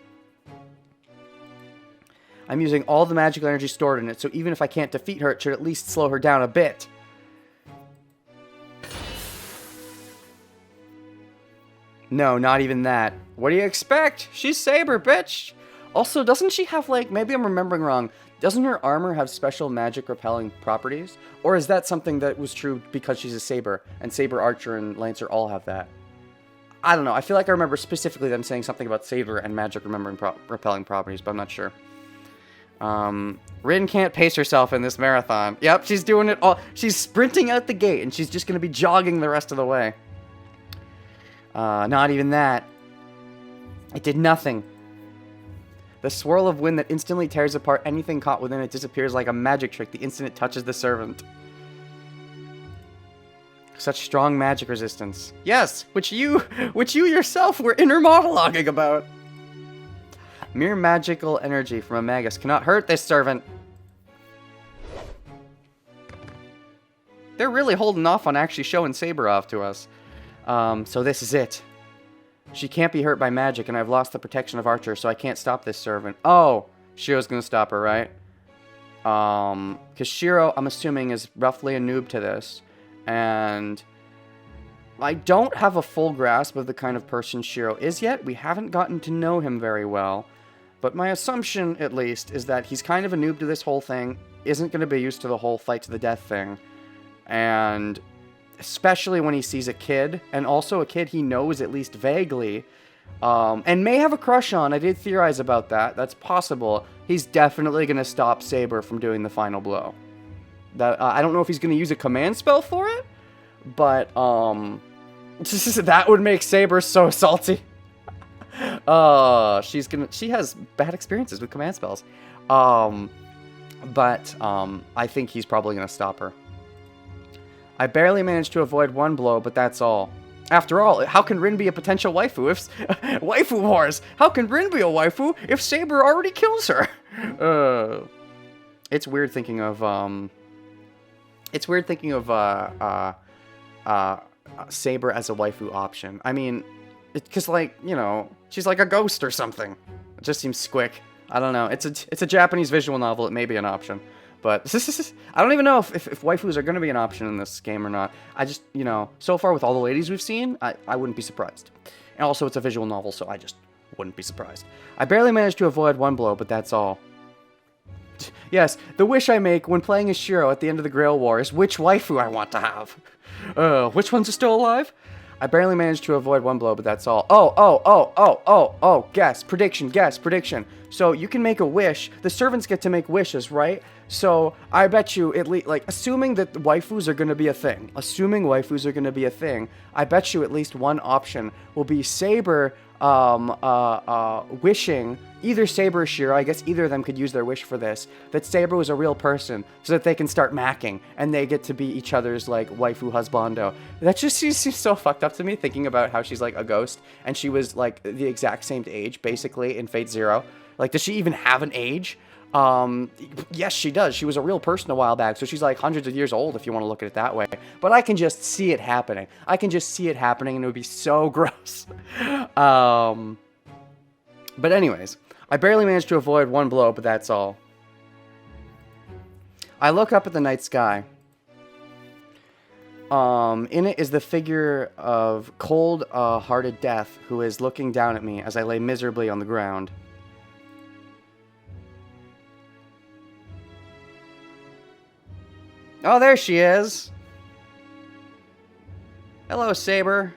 I'm using all the magical energy stored in it, so even if I can't defeat her, it should at least slow her down a bit. No, not even that. What do you expect? She's Saber, bitch! Also, doesn't she have, like, maybe I'm remembering wrong, doesn't her armor have special magic repelling properties? Or is that something that was true because she's a Saber, and Saber, Archer, and Lancer all have that? I don't know, I feel like I remember specifically them saying something about Saber and magic repelling properties, but I'm not sure. Rin can't pace herself in this marathon. Yep, she's doing it all. She's sprinting out the gate, and she's just gonna be jogging the rest of the way. Not even that. It did nothing. The swirl of wind that instantly tears apart anything caught within it disappears like a magic trick the instant it touches the servant. Such strong magic resistance. Yes, which you yourself were inner monologuing about. Mere magical energy from a Magus cannot hurt this servant. They're really holding off on actually showing Saber off to us. So this is it. She can't be hurt by magic, and I've lost the protection of Archer, so I can't stop this servant. Oh, Shiro's gonna stop her, right? Because Shiro, I'm assuming, is roughly a noob to this. And I don't have a full grasp of the kind of person Shiro is yet. We haven't gotten to know him very well. But my assumption, at least, is that he's kind of a noob to this whole thing, isn't going to be used to the whole fight to the death thing. And especially when he sees a kid, and also a kid he knows at least vaguely, and may have a crush on. I did theorize about that. That's possible. He's definitely going to stop Saber from doing the final blow. That I don't know if he's going to use a command spell for it, but that would make Saber so salty. She has bad experiences with command spells. But I think he's probably going to stop her. I barely managed to avoid one blow, but that's all. After all, how can Rin be a potential waifu if... waifu wars! How can Rin be a waifu if Saber already kills her? It's weird thinking of, Saber as a waifu option. I mean, because, like, you know, she's like a ghost or something. It just seems squick. I don't know. It's a Japanese visual novel. It may be an option. But I don't even know if waifus are going to be an option in this game or not. I just, you know, so far with all the ladies we've seen, I wouldn't be surprised. And also, it's a visual novel, so I just wouldn't be surprised. I barely managed to avoid one blow, but that's all. Yes, the wish I make when playing as Shiro at the end of the Grail War is which waifu I want to have. Which ones are still alive? I barely managed to avoid one blow, but that's all. Oh, guess, prediction. So you can make a wish. The servants get to make wishes, right? So I bet you, at least, like, assuming that waifus are going to be a thing, I bet you at least one option will be Saber wishing, either Saber or Shiro, I guess either of them could use their wish for this, that Saber was a real person so that they can start macking and they get to be each other's, like, waifu husbando. That just seems so fucked up to me, thinking about how she's, like, a ghost and she was, like, the exact same age, basically, in Fate Zero. Like, does she even have an age? Yes, she does. She was a real person a while back, so she's like hundreds of years old if you want to look at it that way. But I can just see it happening. And it would be so gross. But anyways, I barely managed to avoid one blow, but that's all. I look up at the night sky. In it is the figure of cold-hearted death who is looking down at me as I lay miserably on the ground. Oh, there she is. Hello, Saber.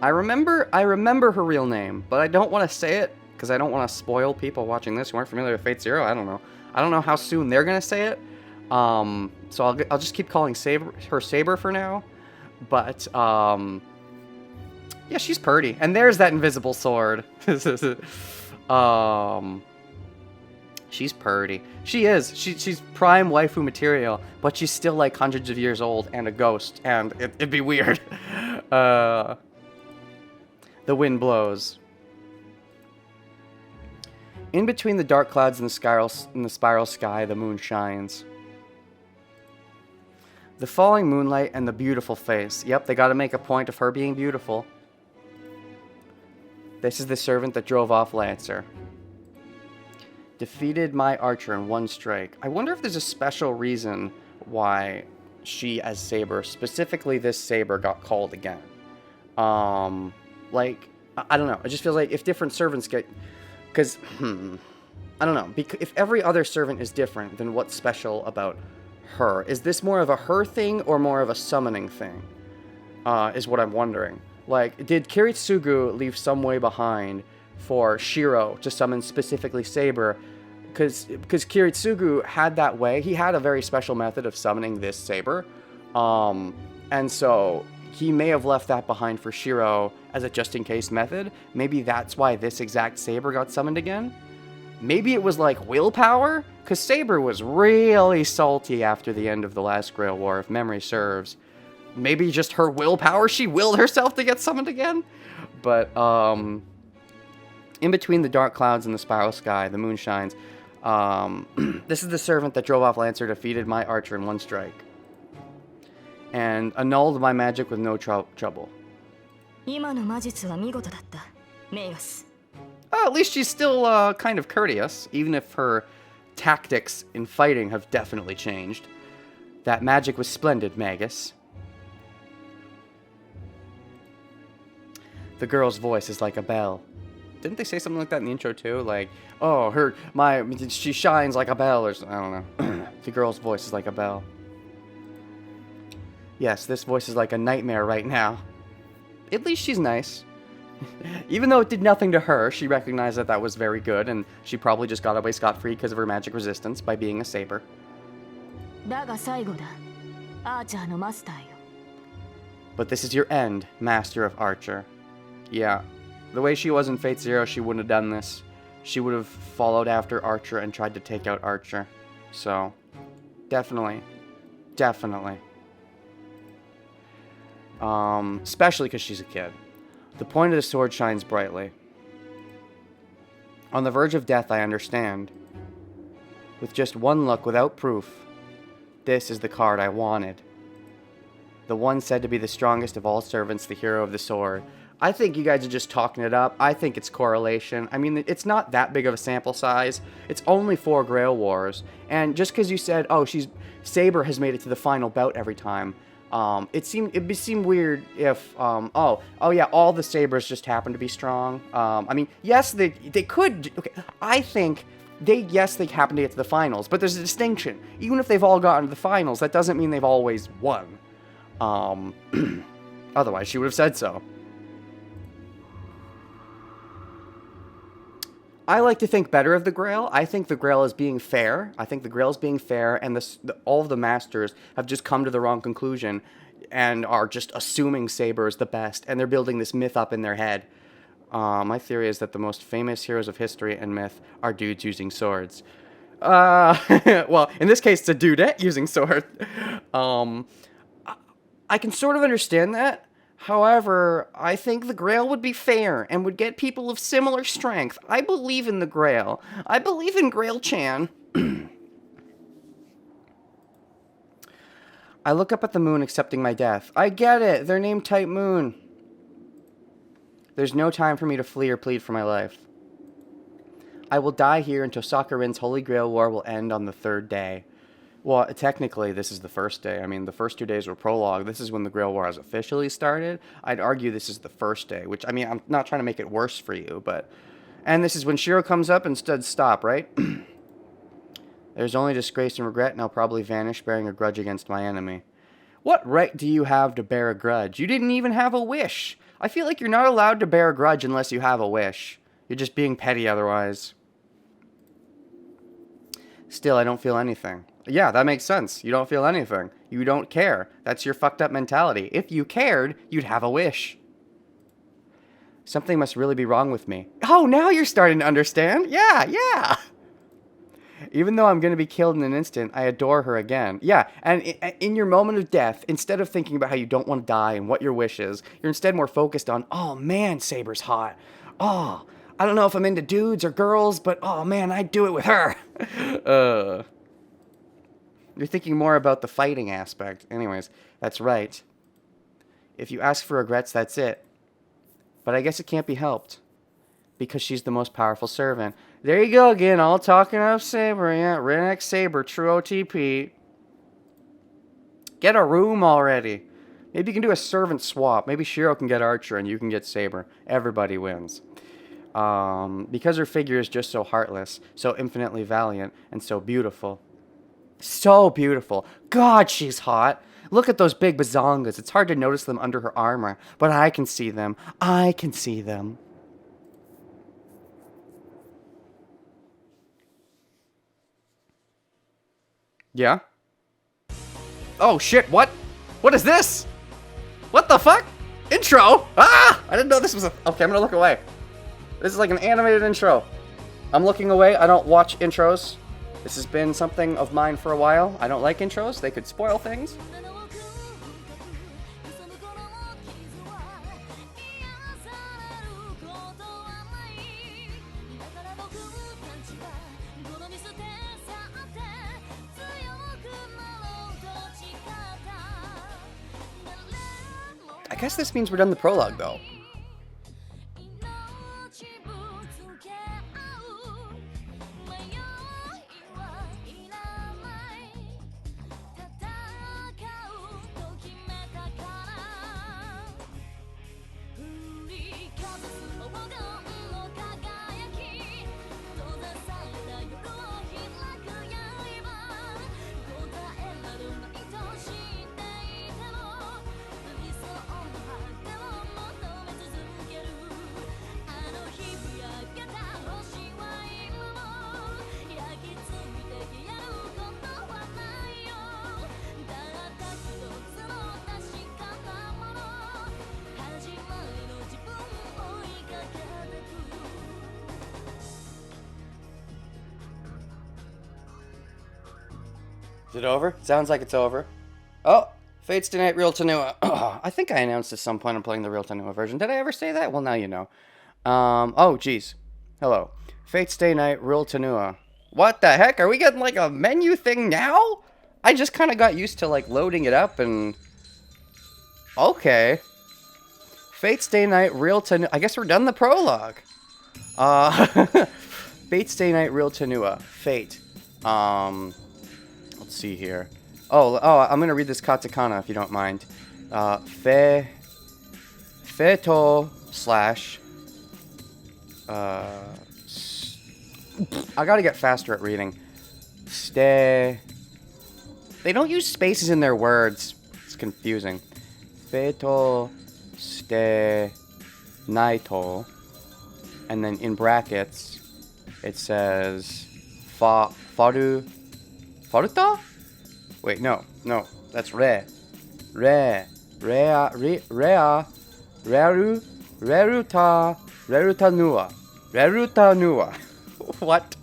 I remember her real name, but I don't want to say it because I don't want to spoil people watching this who aren't familiar with Fate Zero. I don't know how soon they're gonna say it. So I'll just keep calling her Saber for now. But yeah, she's pretty. And there's that invisible sword. She's pretty. She is. She's prime waifu material, but she's still like hundreds of years old and a ghost, and it'd be weird. The wind blows. In between the dark clouds and the spiral sky, the moon shines. The falling moonlight and the beautiful face. Yep, they gotta make a point of her being beautiful. This is the servant that drove off Lancer. Defeated my archer in one strike. I wonder if there's a special reason why she, as Saber, specifically this Saber, got called again. Like, I don't know. It just feels like if different servants get... Because, I don't know. If every other servant is different, then what's special about her? Is this more of a her thing or more of a summoning thing? Is what I'm wondering. Like, did Kiritsugu leave some way behind for Shiro to summon specifically Saber? Because Kiritsugu had that way. He had a very special method of summoning this Saber. And so he may have left that behind for Shiro as a just-in-case method. Maybe that's why this exact Saber got summoned again. Maybe it was like willpower? Because Saber was really salty after the end of the last Grail War, if memory serves. Maybe just her willpower? She willed herself to get summoned again? But, in between the dark clouds and the spiral sky, the moon shines. This is the servant that drove off Lancer, defeated my archer in one strike. And annulled my magic with no trouble. Oh, at least she's still kind of courteous, even if her tactics in fighting have definitely changed. That magic was splendid, Magus. The girl's voice is like a bell. Didn't they say something like that in the intro too? Like, oh, she shines like a bell, or something. I don't know. The girl's voice is like a bell. Yes, this voice is like a nightmare right now. At least she's nice. Even though it did nothing to her, she recognized that that was very good, and she probably just got away scot-free because of her magic resistance by being a Saber. But this is your end, Master of Archer. Yeah, the way she was in Fate Zero, she wouldn't have done this. She would have followed after Archer and tried to take out Archer. So, definitely. Definitely. Especially because she's a kid. The point of the sword shines brightly. On the verge of death, I understand. With just one look, without proof, this is the card I wanted. The one said to be the strongest of all servants, the hero of the sword. I think you guys are just talking it up. I think it's correlation. I mean, it's not that big of a sample size. It's only 4 Grail Wars. And just because you said, oh, Saber has made it to the final bout every time, it'd seem weird if, oh yeah, all the Sabers just happen to be strong. I mean, yes, they could, okay, I think they happen to get to the finals, but there's a distinction. Even if they've all gotten to the finals, that doesn't mean they've always won. Otherwise, she would have said so. I like to think better of the Grail. I think the Grail is being fair. I think the Grail is being fair, and all of the Masters have just come to the wrong conclusion and are just assuming Saber is the best, and they're building this myth up in their head. My theory is that the most famous heroes of history and myth are dudes using swords. Well, in this case, it's a dudette using sword. I can sort of understand that. However, I think the Grail would be fair and would get people of similar strength. I believe in the Grail. I believe in Grail-chan. I look up at the moon accepting my death. I get it. They're named Type Moon. There's no time for me to flee or plead for my life. I will die here until Sakura-Rin's Holy Grail War will end on the 3rd day. Well, technically, this is the first day. I mean, the first 2 days were prologue. This is when the Grail War has officially started. I'd argue this is the first day, which, I mean, I'm not trying to make it worse for you, but... And this is when Shiro comes up and said stop, right? There's only disgrace and regret, and I'll probably vanish bearing a grudge against my enemy. What right do you have to bear a grudge? You didn't even have a wish. I feel like you're not allowed to bear a grudge unless you have a wish. You're just being petty otherwise. Still, I don't feel anything. Yeah, that makes sense. You don't feel anything. You don't care. That's your fucked up mentality. If you cared, you'd have a wish. Something must really be wrong with me. Oh, now you're starting to understand. Yeah. Even though I'm going to be killed in an instant, I adore her again. Yeah, and in your moment of death, instead of thinking about how you don't want to die and what your wish is, you're instead more focused on, oh man, Saber's hot. Oh, I don't know if I'm into dudes or girls, but oh man, I'd do it with her. You're thinking more about the fighting aspect. Anyways, that's right. If you ask for regrets, that's it. But I guess it can't be helped. because she's the most powerful servant. There you go again, all talking of Saber. Yeah, Renex Saber, true OTP. Get a room already. Maybe you can do a servant swap. Maybe Shiro can get Archer and you can get Saber. Everybody wins. Because her figure is just so heartless, so infinitely valiant, and so beautiful. So beautiful. God, she's hot. Look at those big bazongas. It's hard to notice them under her armor, but I can see them. I can see them. Yeah? Oh shit, what? What is this? What the fuck? Intro? Ah! I didn't know this was a... Okay, I'm gonna look away. This is like an animated intro. I'm looking away. I don't watch intros. This has been something of mine for a while. I don't like intros. They could spoil things. I guess this means we're done the prologue, though. Is it over? Sounds like it's over. Oh, Fates Tonight, Real Tanua. I think I announced at some point I'm playing the Real Tanua version. Did I ever say that? Well, now you know. Oh, geez. Hello. Fates Day Night, Real Tanua. What the heck? Are we getting like a menu thing now? I just kind of got used to like loading it up and... Okay. Fates Day Night, Real Tanua. I guess we're done the prologue. Fates Day Night, Real Tanua. Fate. Let's see here. Oh, I'm gonna read this katakana if you don't mind. Feto slash. I gotta get faster at reading. They don't use spaces in their words. It's confusing. Feto naito. And then in brackets, it says faruta? Wait, no, that's reruta, rerutanua. What?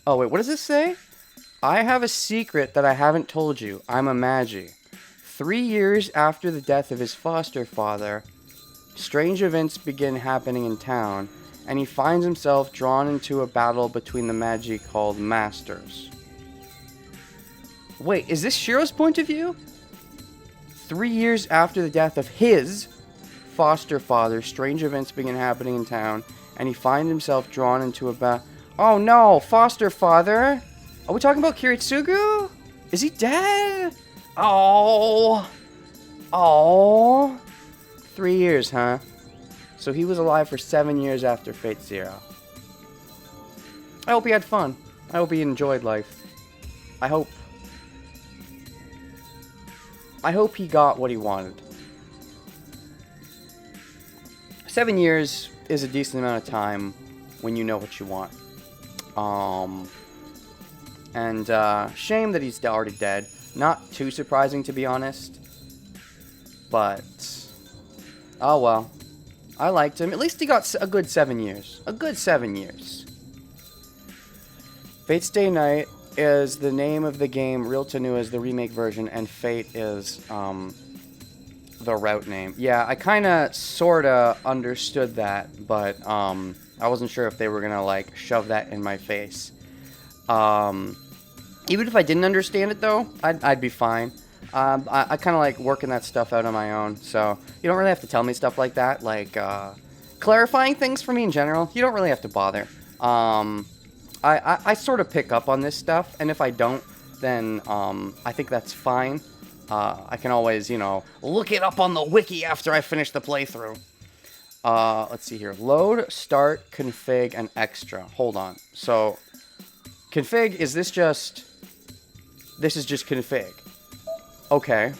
Oh wait, what does this say? I have a secret that I haven't told you. I'm a magi. 3 years after the death of his foster father, strange events begin happening in town, and he finds himself drawn into a battle between the magi called Masters. Wait, is this Shiro's point of view? 3 years after the death of his foster father, strange events begin happening in town, and he finds himself drawn into a battle. Oh no, foster father? Are we talking about Kiritsugu? Is he dead? Oh. 3 years, huh? So he was alive for 7 years after Fate Zero. I hope he had fun. I hope he enjoyed life. I hope he got what he wanted. 7 years is a decent amount of time when you know what you want. Shame that he's already dead. Not too surprising, to be honest. But, oh well. I liked him. At least he got a good 7 years. A good 7 years. Fate's Day Night is the name of the game. Real Tanua is the remake version, and Fate is the route name. Yeah, I kind of, sort of understood that, but I wasn't sure if they were gonna like shove that in my face. Even if I didn't understand it though, I'd be fine. I kind of like working that stuff out on my own, so you don't really have to tell me stuff like that, like clarifying things for me in general. You don't really have to bother. I sort of pick up on this stuff, and if I don't, then I think that's fine. I can always, you know, look it up on the wiki after I finish the playthrough. Let's see here. Load, start, config, and extra. Hold on. So, config, is this just... This is just config. Okay.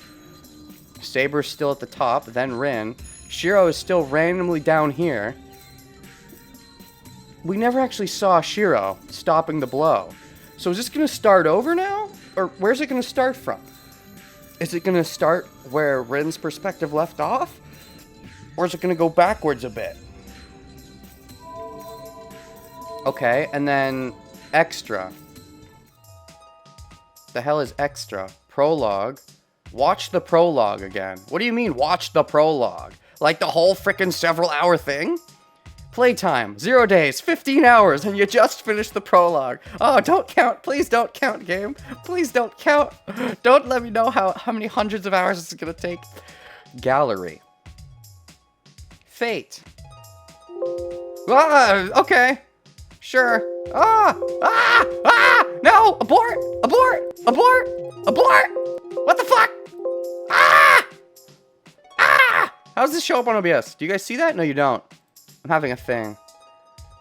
Saber's still at the top, then Rin. Shiro is still randomly down here. We never actually saw Shiro stopping the blow. So is this going to start over now? Or where's it going to start from? Is it going to start where Rin's perspective left off? Or is it going to go backwards a bit? Okay, and then extra. The hell is extra? Prologue. Watch the prologue again. What do you mean, watch the prologue? Like the whole frickin' several hour thing? Playtime, 0 days, 15 hours, and you just finished the prologue. Oh, don't count. Please don't count, game. Please don't count. Don't let me know how many hundreds of hours this is going to take. Gallery. Fate. Ah, okay. Sure. No, abort, abort, abort, abort. What the fuck? How does this show up on OBS? Do you guys see that? No, you don't. I'm having a thing.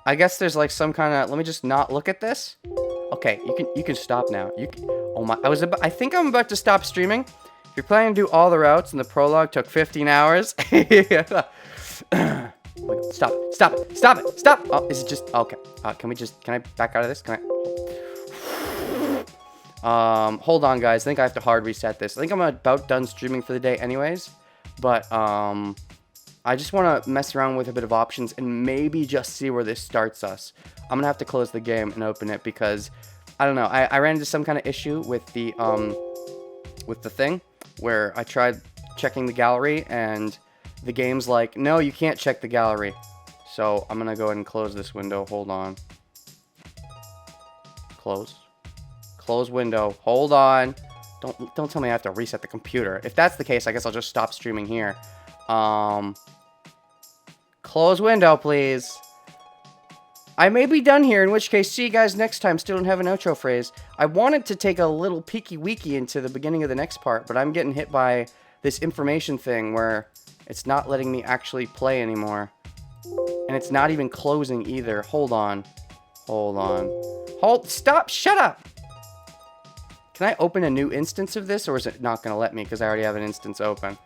I guess there's like some kind of... Let me just not look at this. Okay, you can stop now. Oh my... I think I'm about to stop streaming. If you're planning to do all the routes and the prologue took 15 hours... Stop it. Stop it. Stop it. Stop. Oh, is it just... Okay. Can I back out of this? Can I... Hold on, guys. I think I have to hard reset this. I think I'm about done streaming for the day anyways. But, I just want to mess around with a bit of options and maybe just see where this starts us. I'm going to have to close the game and open it because, I don't know, I ran into some kind of issue with the thing where I tried checking the gallery and the game's like, no, you can't check the gallery. So I'm going to go ahead and close this window. Hold on. Close. Close window. Hold on. Don't tell me I have to reset the computer. If that's the case, I guess I'll just stop streaming here. Close window, please. I may be done here, in which case, see you guys next time. Still don't have an outro phrase. I wanted to take a little peeky-weeky into the beginning of the next part, but I'm getting hit by this information thing where it's not letting me actually play anymore. And it's not even closing either. Hold on. Hold on. Stop, shut up! Can I open a new instance of this, or is it not going to let me because I already have an instance open?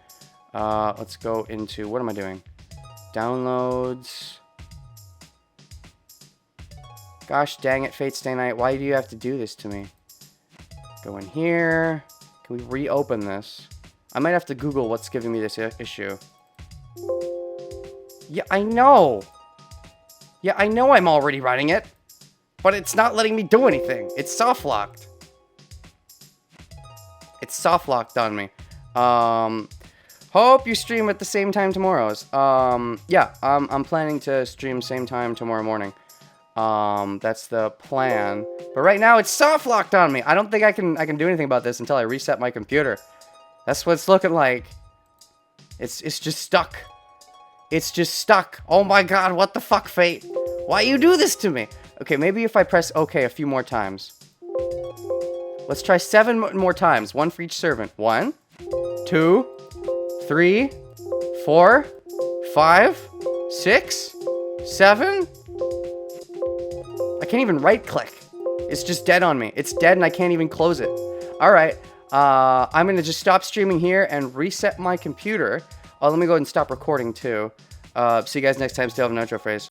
Let's go into, what am I doing? Downloads. Gosh dang it, Fate Stay Night, why do you have to do this to me? Go in here. Can we reopen this? I might have to Google what's giving me this issue. Yeah, I know. Yeah, I know I'm already running it. But it's not letting me do anything. It's soft locked. It's soft locked on me. Hope you stream at the same time tomorrow's. Yeah, I'm planning to stream same time tomorrow morning. That's the plan. But right now it's soft locked on me. I don't think I can do anything about this until I reset my computer. That's what it's looking like. It's just stuck. It's just stuck. Oh my god, what the fuck, Fate? Why you do this to me? Okay, maybe if I press OK a few more times. Let's try 7 more times. 1 for each servant. 1, 2, 3, 4, 5, 6, 7. I can't even right click. It's just dead on me. It's dead and I can't even close it. Alright. I'm going to just stop streaming here and reset my computer. Oh, let me go ahead and stop recording too. See you guys next time. Still have an outro phrase.